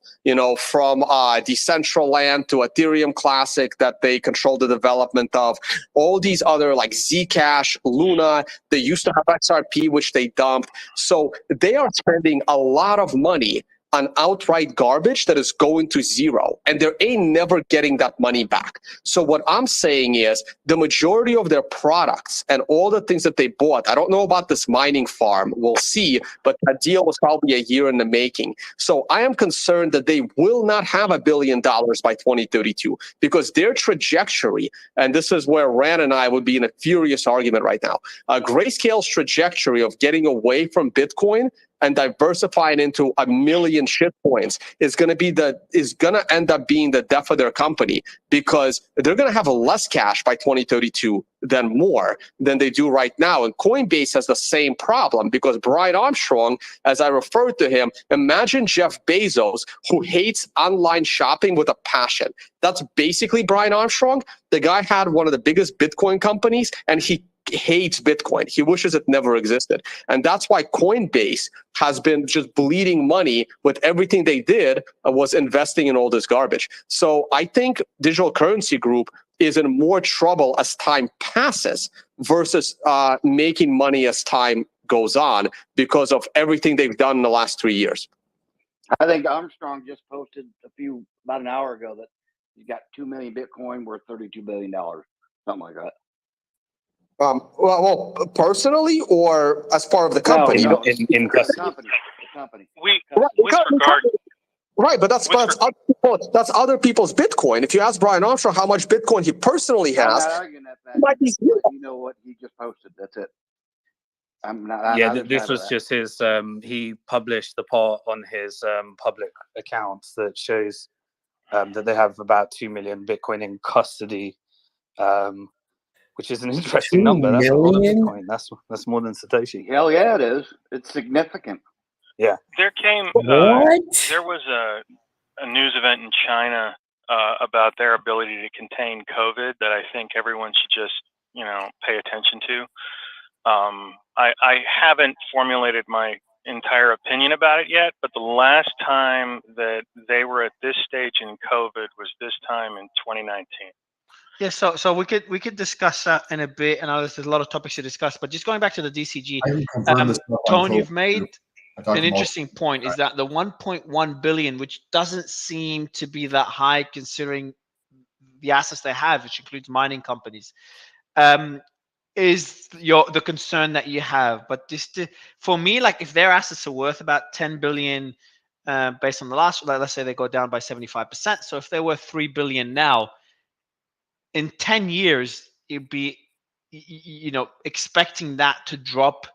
from Decentraland to Ethereum Classic that they control the development of. All these other like Zcash, Luna, they used to have XRP, which they dumped. So they are spending a lot of money on outright garbage that is going to zero, and they ain't never getting that money back. So what I'm saying is the majority of their products and all the things that they bought, I don't know about this mining farm, we'll see, but that deal was probably a year in the making. So I am concerned that they will not have $1 billion by 2032, because their trajectory, and this is where Rand and I would be in a furious argument right now, Grayscale's trajectory of getting away from Bitcoin and diversifying into 1 million shitcoins is going to end up being the death of their company, because they're going to have less cash by 2032 than more than they do right now. And Coinbase has the same problem, because Brian Armstrong, as I referred to him, imagine Jeff Bezos, who hates online shopping with a passion. That's basically Brian Armstrong. The guy had one of the biggest Bitcoin companies, and he hates Bitcoin. He wishes it never existed. And that's why Coinbase has been just bleeding money with everything they did was investing in all this garbage. So I think Digital Currency Group is in more trouble as time passes versus making money as time goes on because of everything they've done in the last 3 years. I think Armstrong just posted about an hour ago that he's got 2 million Bitcoin worth $32 billion, something like that. Well, personally or as part of the company? No, in custody. The company. With regard. Right, but that's other people's Bitcoin. If you ask Brian Armstrong how much Bitcoin he personally I'm has, not arguing that fact. might be zero. You know what he just posted. That's it. I'm not. Yeah, this was just his. He published the part on his public accounts that shows that they have about 2 million Bitcoin in custody, which is an interesting number. That's a lot of Bitcoin. That's more than Satoshi. Hell yeah, it is. It's significant. Yeah. There was a news event in China about their ability to contain COVID that I think everyone should just, pay attention to. I haven't formulated my entire opinion about it yet, but the last time that they were at this stage in COVID was this time in 2019. Yeah, so we could discuss that in a bit, and there's a lot of topics to discuss. But just going back to the DCG, Tone, you've made an interesting point. Is that the 1.1 billion, which doesn't seem to be that high considering the assets they have, which includes mining companies, is the concern that you have. But for me, like if their assets are worth about 10 billion, based on the last, let's say they go down by 75%. So if they're worth 3 billion now, in 10 years, it'd be, expecting that to drop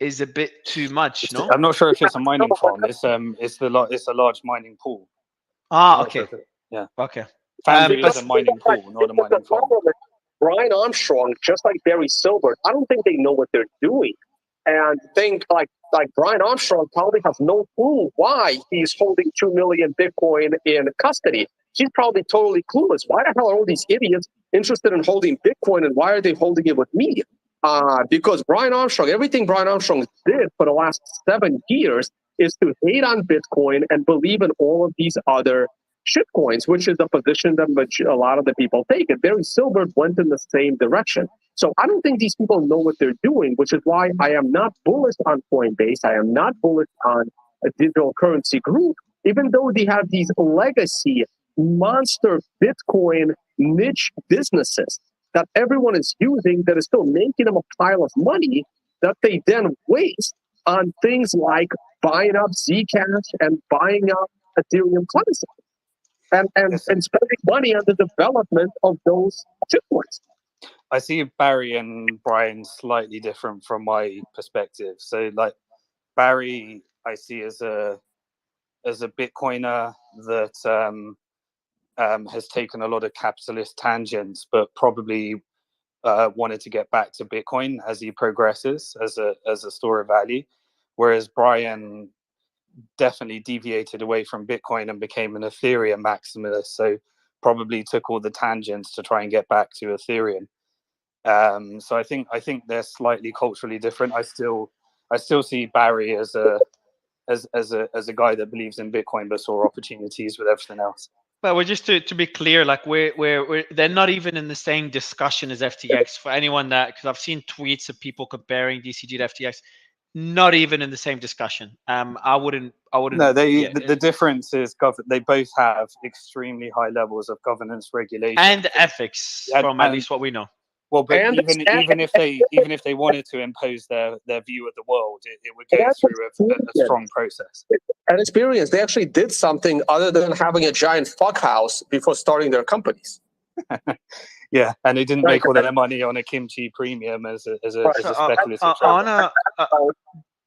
is a bit too much, no? I'm not sure if it's a mining farm. It's a large mining pool. Okay. Yeah. Okay. Foundry is a mining pool, not a mining farm. Brian Armstrong, just like Barry Silbert, I don't think they know what they're doing. And think like Brian Armstrong probably has no clue why he's holding 2 million Bitcoin in custody. He's probably totally clueless. Why the hell are all these idiots interested in holding Bitcoin, and why are they holding it with me? Because Brian Armstrong, everything Brian Armstrong did for the last 7 years is to hate on Bitcoin and believe in all of these other shitcoins, which is a position that a lot of the people take. And Barry Silbert went in the same direction. So I don't think these people know what they're doing, which is why I am not bullish on Coinbase. I am not bullish on a digital currency group, even though they have these legacy monster Bitcoin niche businesses that everyone is using that is still making them a pile of money that they then waste on things like buying up Zcash and buying up Ethereum Classic and spending money on the development of those shitcoins. I see Barry and Brian slightly different from my perspective. So like Barry, I see as a Bitcoiner that has taken a lot of capitalist tangents, but probably wanted to get back to Bitcoin as he progresses as a store of value. Whereas Brian definitely deviated away from Bitcoin and became an Ethereum maximalist. So probably took all the tangents to try and get back to Ethereum. So I think they're slightly culturally different. I still see Barry as a guy that believes in Bitcoin but saw opportunities with everything else. But we're just to be clear, like we're they're not even in the same discussion as FTX. For anyone that, because I've seen tweets of people comparing DCG to FTX, not even in the same discussion. I wouldn't. No, the difference is they both have extremely high levels of governance regulation and ethics, from at least what we know. Well, but even if they wanted to impose their view of the world, it would go through a strong process. And experience, they actually did something other than having a giant fuck house before starting their companies. Yeah, and they didn't make all their money on a kimchi premium as a speculative trade.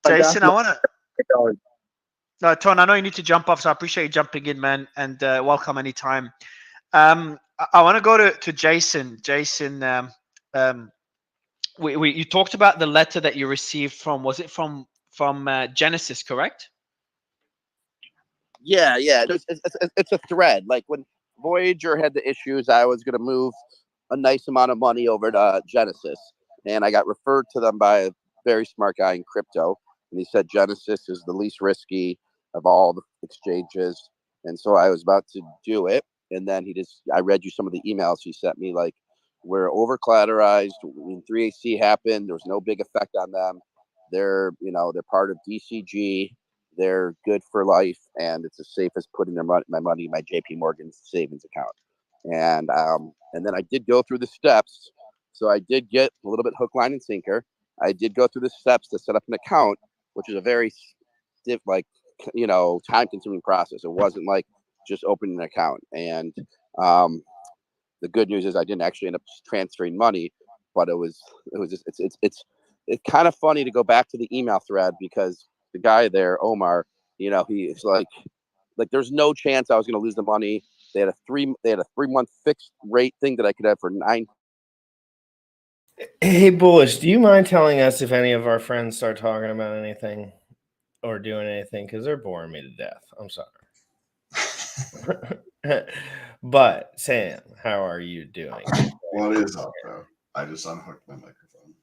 Jason, I wanna. No, Ton, I know you need to jump off, so I appreciate you jumping in, man, and welcome anytime. I want to go to Jason. Jason, you talked about the letter that you received from, was it from Genesis, correct? Yeah. It's a thread. Like when Voyager had the issues, I was going to move a nice amount of money over to Genesis, and I got referred to them by a very smart guy in crypto, and he said Genesis is the least risky of all the exchanges, and so I was about to do it, and then I read you some of the emails he sent me, like, we're over collateralized. When 3AC happened, there was no big effect on them. They're part of DCG. They're good for life, and it's the safest putting my money in my JP Morgan savings account. And then I did go through the steps. So I did get a little bit hook, line, and sinker. I did go through the steps to set up an account, which is a very time-consuming process. It wasn't like just opening an account. And the good news is I didn't actually end up transferring money, but it's kind of funny to go back to the email thread because the guy there, Omar, he's like there's no chance I was going to lose the money. They had a 3-month fixed rate thing that I could have for 9. Hey, Bullish, do you mind telling us if any of our friends start talking about anything or doing anything? Because they're boring me to death. I'm sorry. But, Sam, how are you doing? What is up, though? I just unhooked my microphone.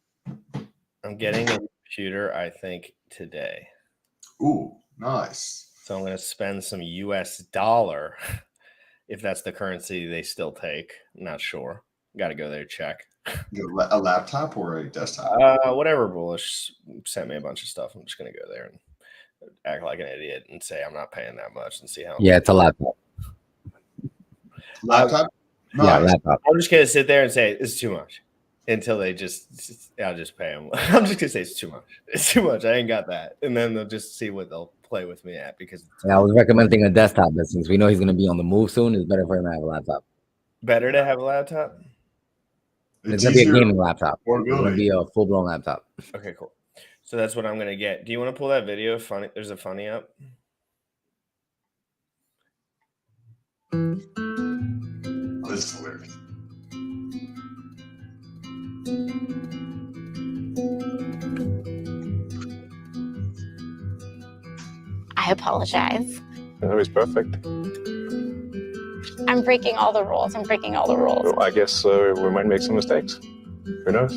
I'm getting a computer, I think, today. Ooh, nice. So I'm going to spend some US dollar, if that's the currency they still take. I'm not sure. Got to go there, check. A laptop or a desktop? Whatever. Bullish sent me a bunch of stuff. I'm just going to go there and act like an idiot and say I'm not paying that much and see how. Yeah, it's a laptop. Laptop? Nice. Yeah, laptop. I'm just going to sit there and say it's too much until I'll just pay them. I'm just going to say it's too much. It's too much. I ain't got that. And then they'll just see what they'll play with me at because. Yeah, I was recommending a desktop, but since we know he's going to be on the move soon, it's better for him to have a laptop. Better to have a laptop? It's going to be a gaming laptop. It's going to be a full-blown laptop. Okay, cool. So that's what I'm going to get. Do you want to pull that video? Funny. There's a funny up. This is hilarious. I apologize. No, he's perfect. I'm breaking all the rules. Well, I guess we might make some mistakes. Who knows?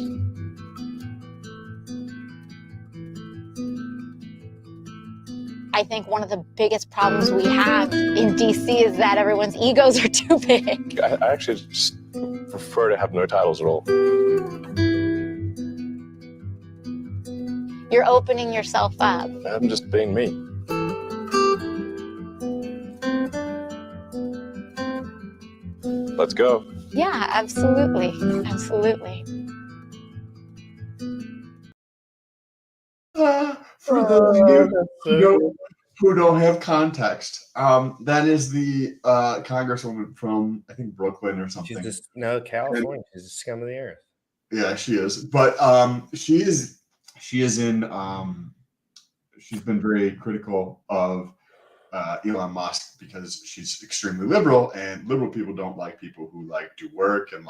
I think one of the biggest problems we have in DC is that everyone's egos are too big. I actually just prefer to have no titles at all. You're opening yourself up. I'm just being me. Let's go. Yeah, absolutely. Absolutely. For those of you who don't have context, that is the congresswoman from, I think, Brooklyn or something. California. She's the scum of the earth. Yeah, she is. But she is in. She's been very critical of Elon Musk because she's extremely liberal, and liberal people don't like people who do work and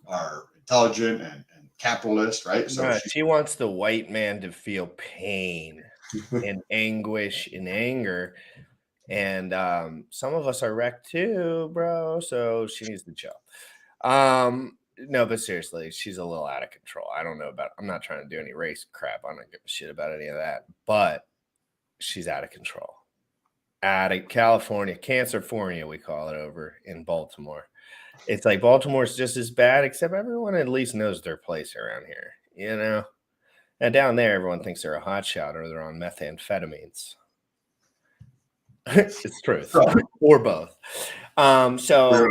are intelligent and capitalist, right? So no, she wants the white man to feel pain and anguish and anger, and some of us are wrecked too, bro. So she needs to chill. No, but seriously, she's a little out of control. I don't know about. I'm not trying to do any race crap. I don't give a shit about any of that, but she's out of control. Out of California, Cancerfornia, we call it over in Baltimore. It's like Baltimore's just as bad, except everyone at least knows their place around here, And down there, everyone thinks they're a hotshot or they're on methamphetamines. It's truth, or both. So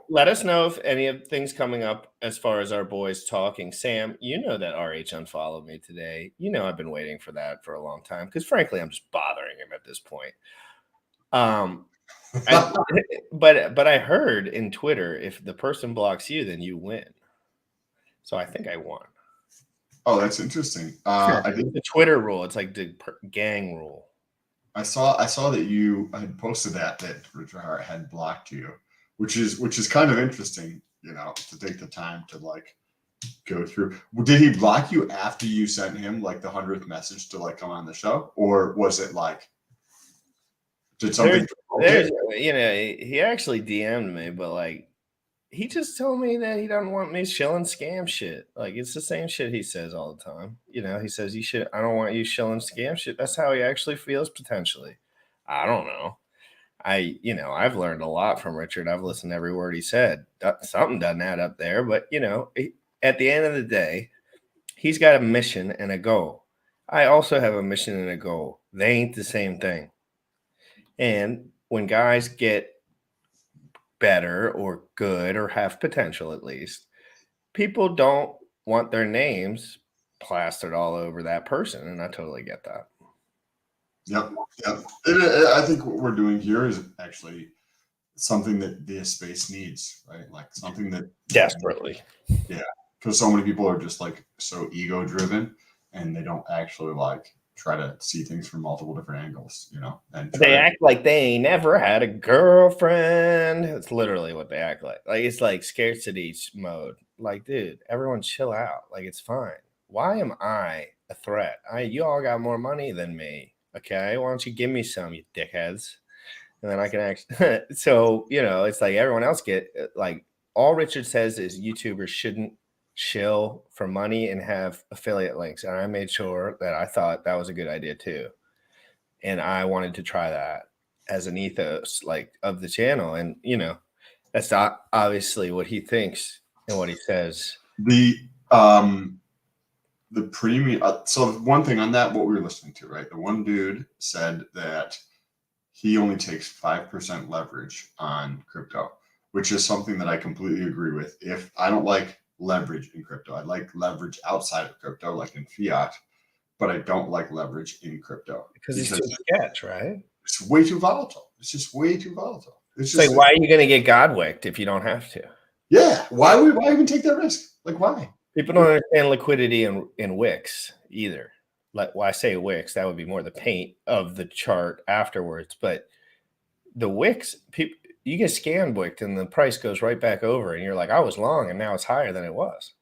let us know if any of things coming up as far as our boys talking. Sam, you know that RH unfollowed me today. I've been waiting for that for a long time because, frankly, I'm just bothering him at this point. But I heard in Twitter, if the person blocks you, then you win. So I think I won. Oh, that's interesting. I think the Twitter rule. It's like the gang rule. I saw that you had posted that Richard Hart had blocked you, which is kind of interesting, to take the time to go through. Did he block you after you sent him the 100th message to come on the show, or was it did something? He actually DM'd me, but he just told me that he doesn't want me shilling scam shit. It's the same shit he says all the time. He says I don't want you shilling scam shit. That's how he actually feels potentially. I don't know. I've learned a lot from Richard. I've listened to every word he said. Something doesn't add up there, but at the end of the day, he's got a mission and a goal. I also have a mission and a goal. They ain't the same thing. And when guys get better or good or have potential, at least, people don't want their names plastered all over that person. And I totally get that. Yep. I think what we're doing here is actually something that this space needs, right? Like something that desperately. Yeah. Because so many people are just like so ego driven and they don't actually like try to see things from multiple different angles, you know, and They act like they ain't never had a girlfriend. It's literally what they act like. Like it's like scarcity mode. Like, dude, everyone chill out. Like it's fine. Why am I a threat? You all got more money than me. Okay, why don't you give me some, you dickheads? And then I can actually. So you know, it's like everyone else get like all Richard says is YouTubers shouldn't shill for money and have affiliate links, and I made sure that I thought that was a good idea too. And I wanted to try that as an ethos, like of the channel. And you know, that's not obviously what he thinks and what he says. The premium. So one thing on that, what we were listening to, right? The one dude said that he only takes 5% leverage on crypto, which is something that I completely agree with. If I don't like leverage in crypto, I like leverage outside of crypto, like in fiat, but I don't like leverage in crypto because it's too sketch, right? It's way too volatile. It's just way too volatile. It's just like, why are you going to get Godwicked if you don't have to? Yeah. Why even take that risk? Like, why? People don't understand liquidity in wicks either. Like, well, I say wicks, that would be more the paint of the chart afterwards. But the wicks, people, you get scanned wicked and the price goes right back over, and you're like, I was long, and now it's higher than it was.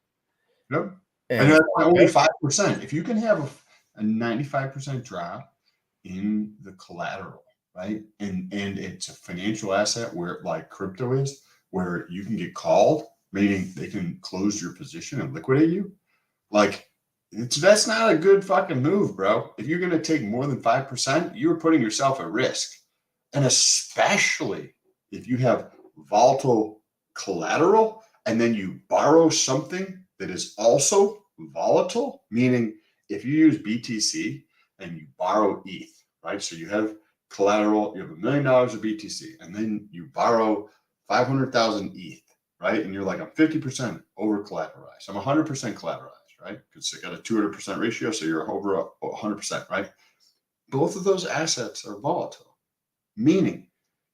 Yep. And that's only 5%. If you can have a 95% drop in the collateral, right? And it's a financial asset where like crypto is, where you can get called, meaning they can close your position and liquidate you. Like that's not a good fucking move, bro. If you're going to take more than 5%, you're putting yourself at risk. And especially if you have volatile collateral and then you borrow something that is also volatile, meaning if you use BTC and you borrow ETH, right? So you have collateral, you have $1 million of BTC, and then you borrow 500,000 ETH, right? And you're like, I'm 50% over collateralized. I'm 100% collateralized, right? Because I got a 200% ratio, so you're over 100%, right? Both of those assets are volatile, meaning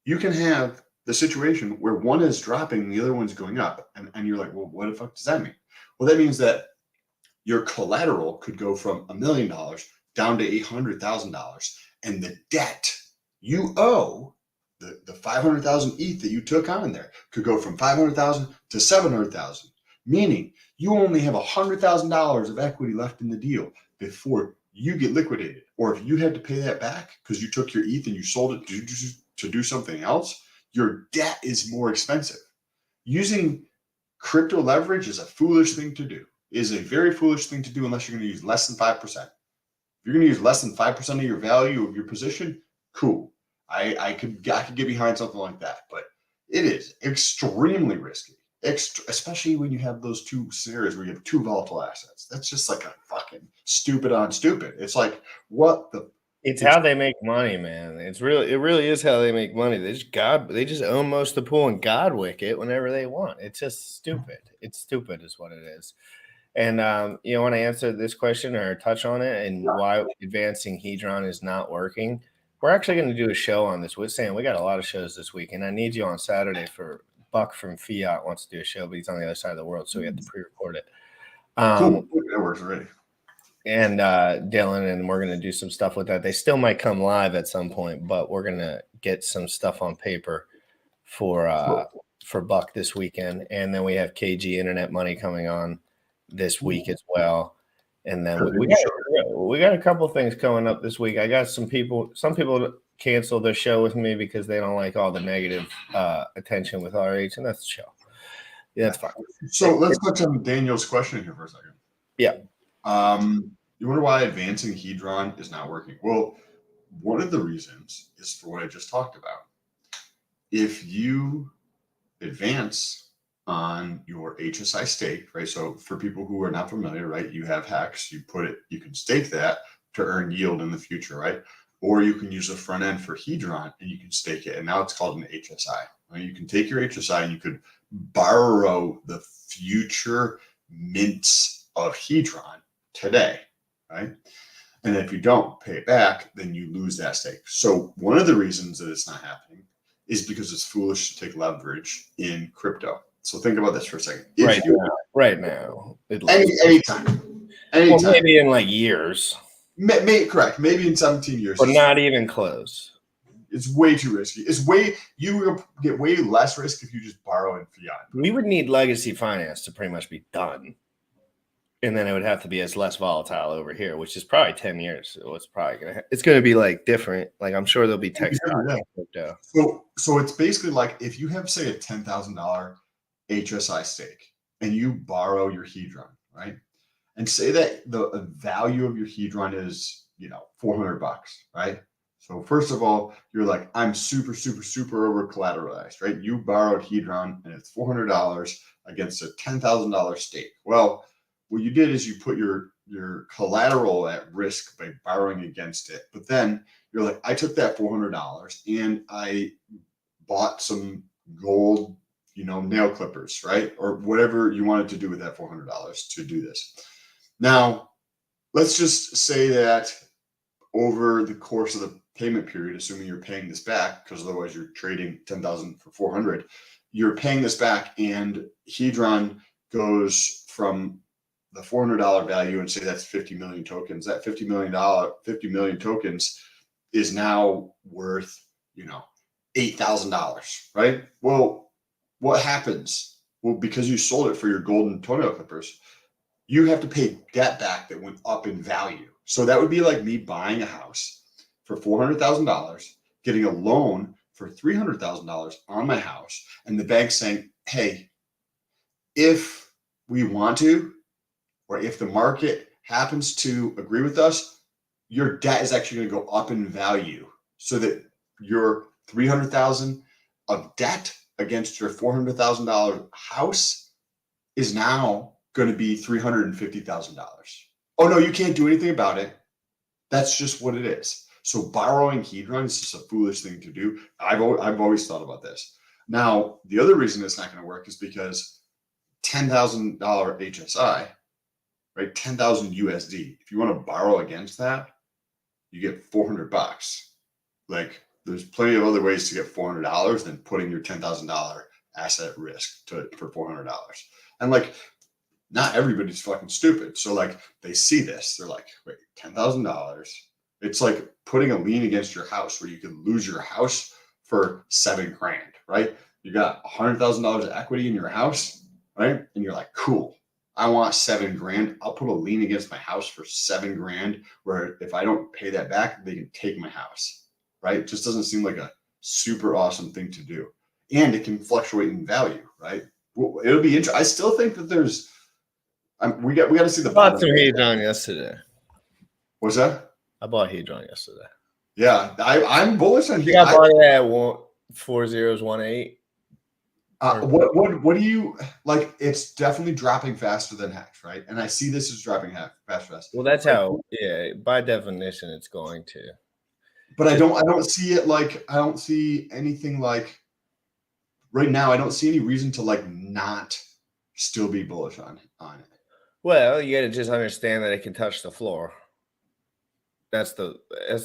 you can have the situation where one is dropping and the other one's going up. And you're like, well, what the fuck does that mean? Well, that means that your collateral could go from $1 million down to $800,000. And the debt you owe, the 500,000 ETH that you took on there, could go from 500,000 to 700,000. Meaning you only have $100,000 of equity left in the deal before you get liquidated. Or if you had to pay that back because you took your ETH and you sold it to do something else, your debt is more expensive. Using crypto leverage is a foolish thing to do. It is a very foolish thing to do unless you're going to use less than 5%. If you're going to use less than 5% of your value of your position, cool. I could get behind something like that, but it is extremely risky, especially when you have those two scenarios where you have two volatile assets. That's just like a fucking stupid on stupid. It's like, what the? It's how they make money, man. It really is how they make money. They just own most of the pool and Godwick it whenever they want. It's just stupid. It's stupid is what it is. And you want to answer this question or touch on it and why advancing Hedron is not working? We're actually going to do a show on this with Sam. We got a lot of shows this week, and I need you on Saturday for Buck from Fiat wants to do a show, but he's on the other side of the world, so we have to pre-record it. Cool. That works already. And Dylan, and we're going to do some stuff with that. They still might come live at some point, but we're going to get some stuff on paper for Buck this weekend. And then we have KG Internet Money coming on this week as well. And then we got a couple things coming up this week. I got some people canceled their show with me because they don't like all the negative attention with RH, and that's the show. Yeah, that's fine. So let's touch on Daniel's question here for a second. Yeah. You wonder why advancing Hedron is not working? Well, one of the reasons is for what I just talked about. If you advance on your HSI stake, right? So for people who are not familiar, right, you have HEX, you can stake that, to earn yield in the future, right? Or you can use the front end for Hedron and you can stake it. And now it's called an HSI. Right? You can take your HSI and you could borrow the future mints of Hedron today, right? And if you don't pay it back, then you lose that stake. So one of the reasons that it's not happening is because it's foolish to take leverage in crypto. So think about this for a second. Right now. Anytime. Well, maybe in like years. Correct. Maybe in 17 years. But not even close. It's way too risky. You will get way less risk if you just borrow in fiat. We would need legacy finance to pretty much be done. And then it would have to be as less volatile over here, which is probably 10 years. So it's going to be like different. Like I'm sure there'll be tech stocks. So it's basically like if you have, say, a $10,000 HSI stake and you borrow your Hedron, right? And say that the value of your Hedron is, $400, right? So first of all, you're like, I'm super, super, super over collateralized, right? You borrowed Hedron and it's $400 against a $10,000 stake. Well, what you did is you put your collateral at risk by borrowing against it. But then you're like, I took that $400 and I bought some gold, nail clippers, right? Or whatever you wanted to do with that $400 to do this. Now, let's just say that over the course of the payment period, assuming you're paying this back, because otherwise you're trading 10,000 for 400, you're paying this back and Hedron goes from the $400 value and say that's 50 million tokens. That 50 million tokens is now worth, $8,000, right? Well, what happens? Well, because you sold it for your golden toenail clippers, you have to pay debt back that went up in value. So that would be like me buying a house for $400,000, getting a loan for $300,000 on my house, and the bank saying, hey, if we want to, or if the market happens to agree with us, your debt is actually going to go up in value so that your $300,000 of debt against your $400,000 house is now going to be $350,000. Oh no, you can't do anything about it. That's just what it is. So borrowing Hedron is just a foolish thing to do. I've always thought about this. Now, the other reason it's not going to work is because $10,000 HSI, right? 10,000 USD. If you want to borrow against that, you get $400. Like there's plenty of other ways to get $400 than putting your $10,000 asset at risk for $400. And like, not everybody's fucking stupid. So like they see this, they're like, wait, $10,000. It's like putting a lien against your house where you can lose your house for $7,000, right? You got $100,000 of equity in your house, right? And you're like, cool, I want $7,000. I'll put a lien against my house for $7,000 where if I don't pay that back, they can take my house, right? It just doesn't seem like a super awesome thing to do. And it can fluctuate in value, right? Well, it'll be interesting. I still think that there's, we got to see the bought some Hedron yesterday. What's that? I bought Hedron yesterday. Yeah, I'm bullish on Hedron. I bought it at 4018. What do you like? It's definitely dropping faster than Hex, right? And I see this is dropping faster. Well, that's how. Yeah, by definition, it's going to. But I don't see it like I don't see anything like right now. I don't see any reason to like not still be bullish on it. Well, you got to just understand that it can touch the floor. That's the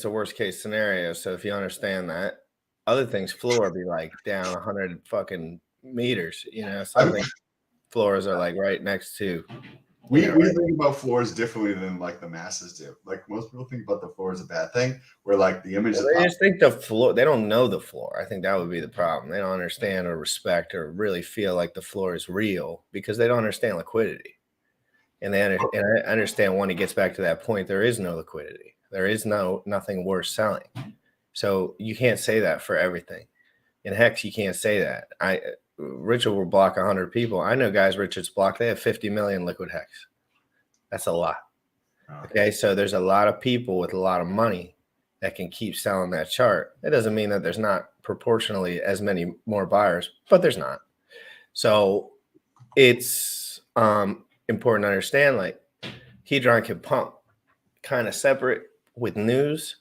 worst case scenario. So if you understand that, other things floor be like down 100 fucking meters. Something floors are like right next to. We think about floors differently than like the masses do. Like most people think about the floor as a bad thing, where like the image. They just think the floor. They don't know the floor. I think that would be the problem. They don't understand or respect or really feel like the floor is real because they don't understand liquidity. And I understand when it gets back to that point, there is no liquidity. There is nothing worth selling. So you can't say that for everything. In Hex, you can't say that. Richard will block 100 people. I know guys Richard's blocked. They have 50 million liquid Hex. That's a lot. Okay, so there's a lot of people with a lot of money that can keep selling that chart. It doesn't mean that there's not proportionally as many more buyers, but there's not. So it's important to understand like Hedron can pump kind of separate with news,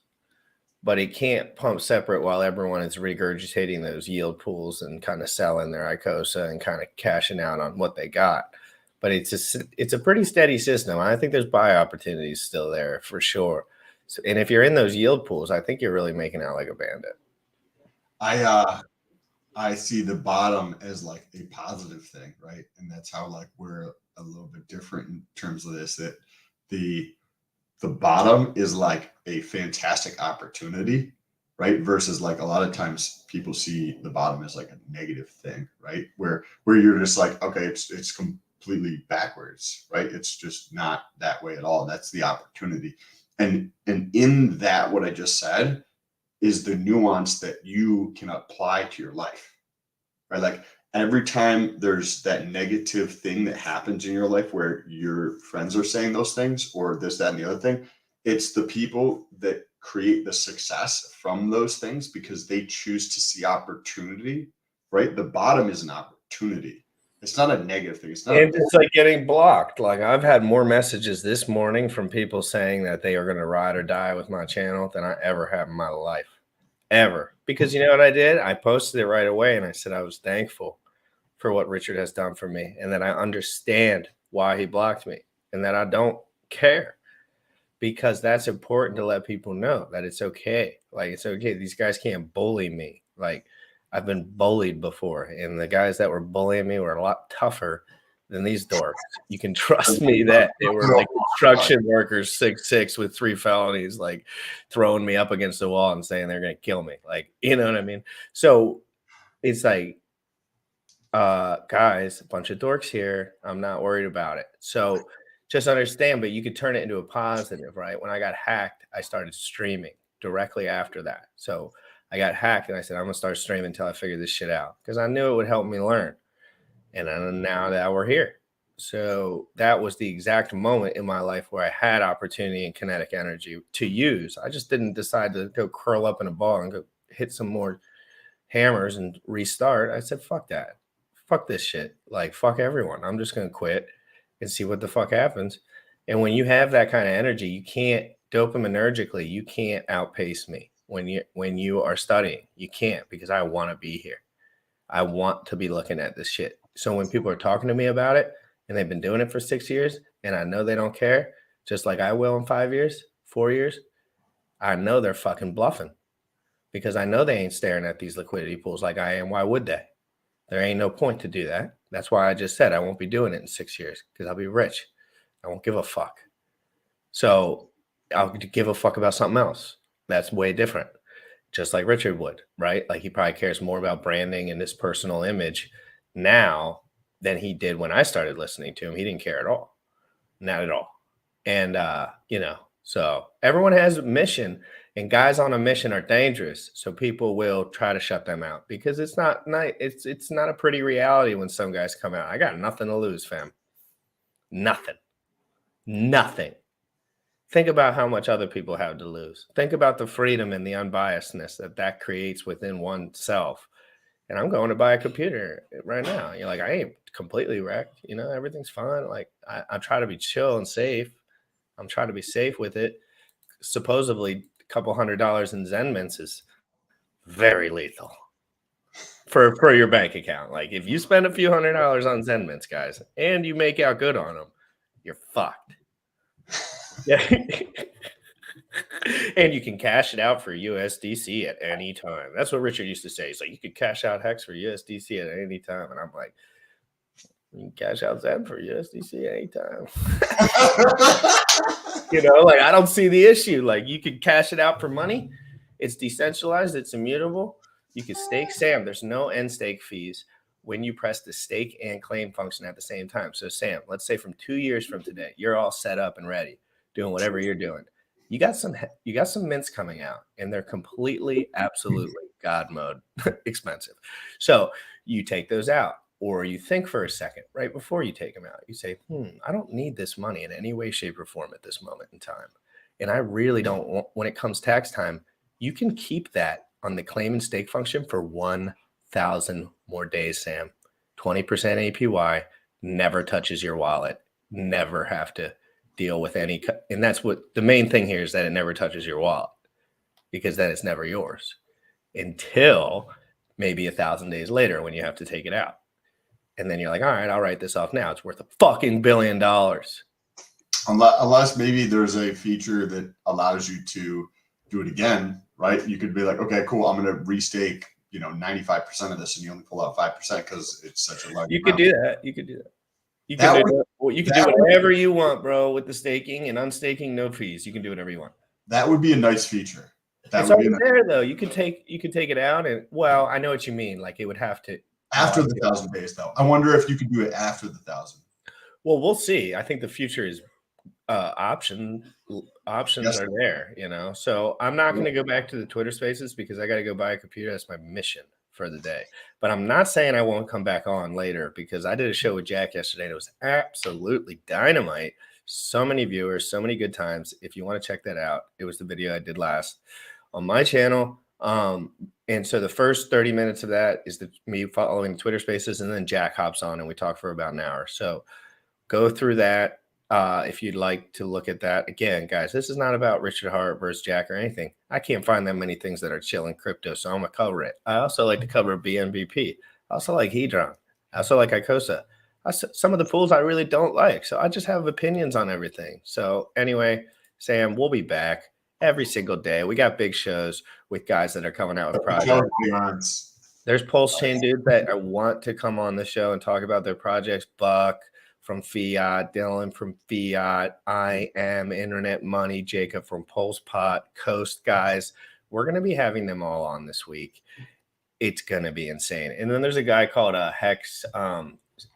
but it can't pump separate while everyone is regurgitating those yield pools and kind of selling their ICOSA and kind of cashing out on what they got. But it's a pretty steady system. I think there's buy opportunities still there for sure. So, and if you're in those yield pools, I think you're really making out like a bandit. I see the bottom as like a positive thing, right? And that's how like we're a little bit different in terms of this, that the bottom is like a fantastic opportunity, right? Versus like a lot of times people see the bottom as like a negative thing, right? Where you're just like, okay, it's completely backwards, right? It's just not that way at all. That's the opportunity. And in that, what I just said is the nuance that you can apply to your life, right? Like every time there's that negative thing that happens in your life where your friends are saying those things or this, that, and the other thing, it's the people that create the success from those things because they choose to see opportunity, right? The bottom is an opportunity. It's not a negative thing. It's not. And it's like getting blocked. Like I've had more messages this morning from people saying that they are going to ride or die with my channel than I ever have in my life, ever. Because you know what I did? I posted it right away and I said I was thankful for what Richard has done for me and that I understand why he blocked me and that I don't care, because that's important to let people know that it's okay. Like it's okay. These guys can't bully me. Like I've been bullied before, and the guys that were bullying me were a lot tougher than these dorks. You can trust me that they were like construction workers, 6'6" with 3 felonies, like throwing me up against the wall and saying they're going to kill me. Like, you know what I mean? So it's like, guys, a bunch of dorks here. I'm not worried about it. So just understand, but you could turn it into a positive, right? When I got hacked, I started streaming directly after that. So I got hacked and I said, I'm going to start streaming until I figure this shit out because I knew it would help me learn. And now that we're here. So that was the exact moment in my life where I had opportunity and kinetic energy to use. I just didn't decide to go curl up in a ball and go hit some more hammers and restart. I said, fuck that. Fuck this shit. Like, fuck everyone. I'm just going to quit and see what the fuck happens. And when you have that kind of energy, you can't dopaminergically, you can't outpace me. When you are studying, you can't, because I want to be here. I want to be looking at this shit. So when people are talking to me about it and they've been doing it for 6 years and I know they don't care, just like I will in 5 years, 4 years, I know they're fucking bluffing because I know they ain't staring at these liquidity pools like I am. Why would they? There ain't no point to do that. That's why I just said I won't be doing it in 6 years because I'll be rich. I won't give a fuck. So I'll give a fuck about something else. That's way different. Just like Richard would, right? Like he probably cares more about branding and this personal image now than he did when I started listening to him. He didn't care at all. Not at all. And, so everyone has a mission, and guys on a mission are dangerous. So people will try to shut them out because it's not nice. It's not a pretty reality when some guys come out. I got nothing to lose, fam. Nothing. Think about how much other people have to lose. Think about the freedom and the unbiasedness that creates within oneself. And I'm going to buy a computer right now. You're like, I ain't completely wrecked. Everything's fine. Like I try to be chill and safe. I'm trying to be safe with it. Supposedly a couple $100 in Zen mints is very lethal for your bank account. Like if you spend a few $100 on Zen mints, guys, and you make out good on them, you're fucked. Yeah. And you can cash it out for USDC at any time. That's what Richard used to say. He's like, you could cash out Hex for USDC at any time. And I'm like, you can cash out Zen for USDC at any time. I don't see the issue. Like you could cash it out for money. It's decentralized. It's immutable. You can stake Sam. There's no end stake fees when you press the stake and claim function at the same time. So Sam, let's say from 2 years from today, you're all set up and ready, doing whatever you're doing. You got some mints coming out, and they're completely, absolutely God mode expensive. So you take those out, or you think for a second right before you take them out. You say, I don't need this money in any way, shape, or form at this moment in time. And I really don't want, when it comes tax time, you can keep that on the claim and stake function for 1,000 more days, Sam. 20% APY, never touches your wallet, never have to deal with any, and that's what the main thing here is, that it never touches your wallet, because then it's never yours until maybe 1,000 days later when you have to take it out. And then you're like, all right, I'll write this off now. It's worth $1 fucking billion. Unless maybe there's a feature that allows you to do it again, right? You could be like, okay, cool, I'm going to restake, 95% of this, and you only pull out 5% because it's such a large You could do that. You could do that. You can do whatever you want, bro, with the staking and unstaking, no fees. You can do whatever you want. That would be a nice feature. It's always there though. You can take it out, and well, I know what you mean. Like it would have to after the 1,000 days, though. I wonder if you could do it after the 1,000. Well, we'll see. I think the future is options are there, So I'm not going to go back to the Twitter Spaces because I got to go buy a computer. That's my mission for the day. But I'm not saying I won't come back on later, because I did a show with Jack yesterday and it was absolutely dynamite. So many viewers, so many good times. If you want to check that out, it was the video I did last on my channel. And so the first 30 minutes of that is me following Twitter Spaces, and then Jack hops on and we talk for about an hour. So go through that if you'd like to look at that. Again, guys, this is not about Richard Hart versus Jack or anything. I can't find that many things that are chill in crypto, so I'm going to cover it. I also like to cover BNBP. I also like Hedron. I also like Icosa. Some of the pools I really don't like, so I just have opinions on everything. So anyway, Sam, we'll be back every single day. We got big shows with guys that are coming out with projects. There's Pulsechain dudes that I want to come on the show and talk about their projects. Buck from Fiat, Dylan from Fiat, I Am Internet Money, Jacob from PulsePot, Coast guys. We're going to be having them all on this week. It's going to be insane. And then there's a guy called Hex.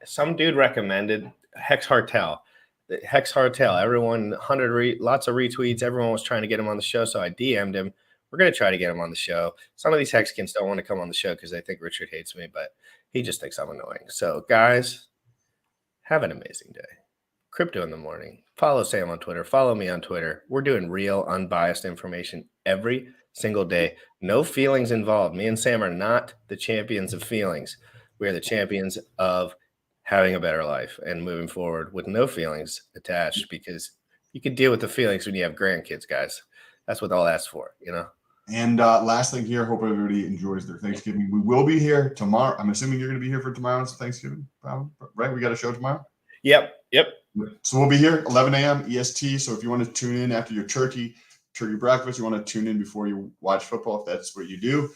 Some dude recommended Hex Hartel. Hex Hartel. Everyone, lots of retweets. Everyone was trying to get him on the show, so I DM'd him. We're going to try to get him on the show. Some of these Hexkins don't want to come on the show because they think Richard hates me, but he just thinks I'm annoying. So, guys, have an amazing day. Crypto in the morning. Follow Sam on Twitter. Follow me on Twitter. We're doing real, unbiased information every single day. No feelings involved. Me and Sam are not the champions of feelings. We are the champions of having a better life and moving forward with no feelings attached, because you can deal with the feelings when you have grandkids, guys. That's what I'll ask for, And last thing here, hope everybody enjoys their Thanksgiving. We will be here tomorrow. I'm assuming you're going to be here for tomorrow's Thanksgiving, right? We got a show tomorrow? Yep. So we'll be here 11 a.m. EST. So if you want to tune in after your turkey breakfast, you want to tune in before you watch football, if that's what you do,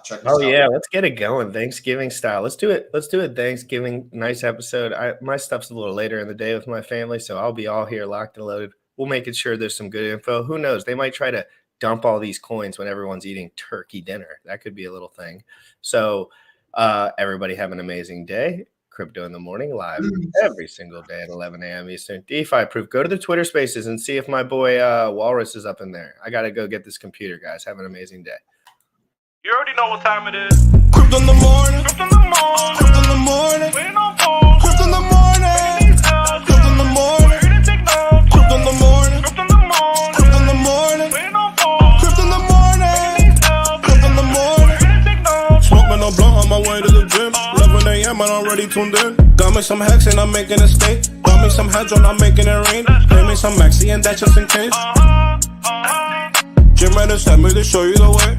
check us out. Yeah, let's get it going Thanksgiving style. Let's do it Thanksgiving. Nice episode. My stuff's a little later in the day with my family, so I'll be all here locked and loaded. We'll make sure there's some good info. Who knows, they might try to dump all these coins when everyone's eating turkey dinner. That could be a little thing. So everybody have an amazing day. Crypto in the morning live every single day at 11 a.m. Eastern. DeFi proof. Go to the Twitter Spaces and see if my boy Walrus is up in there. I got to go get this computer, guys. Have an amazing day. You already know what time it is. Crypto in the morning. Crypto in the morning. Crypto in the morning. Waiting on phone. Crypto in the morning. Crypto in the morning. Crypto in the morning. Crypto in the morning. Crypto in the morning. Waiting on phone. Crypto in the morning. Crypto in the morning. Smoking no blunt on my way to the gym. 11 a.m. and I'm already tuned in. Got me some hex and I'm making a stake. Got me some hedron, I'm making it rain. Pay me some maxi and that's just in case. GymRatCrypto sent me to show you the way.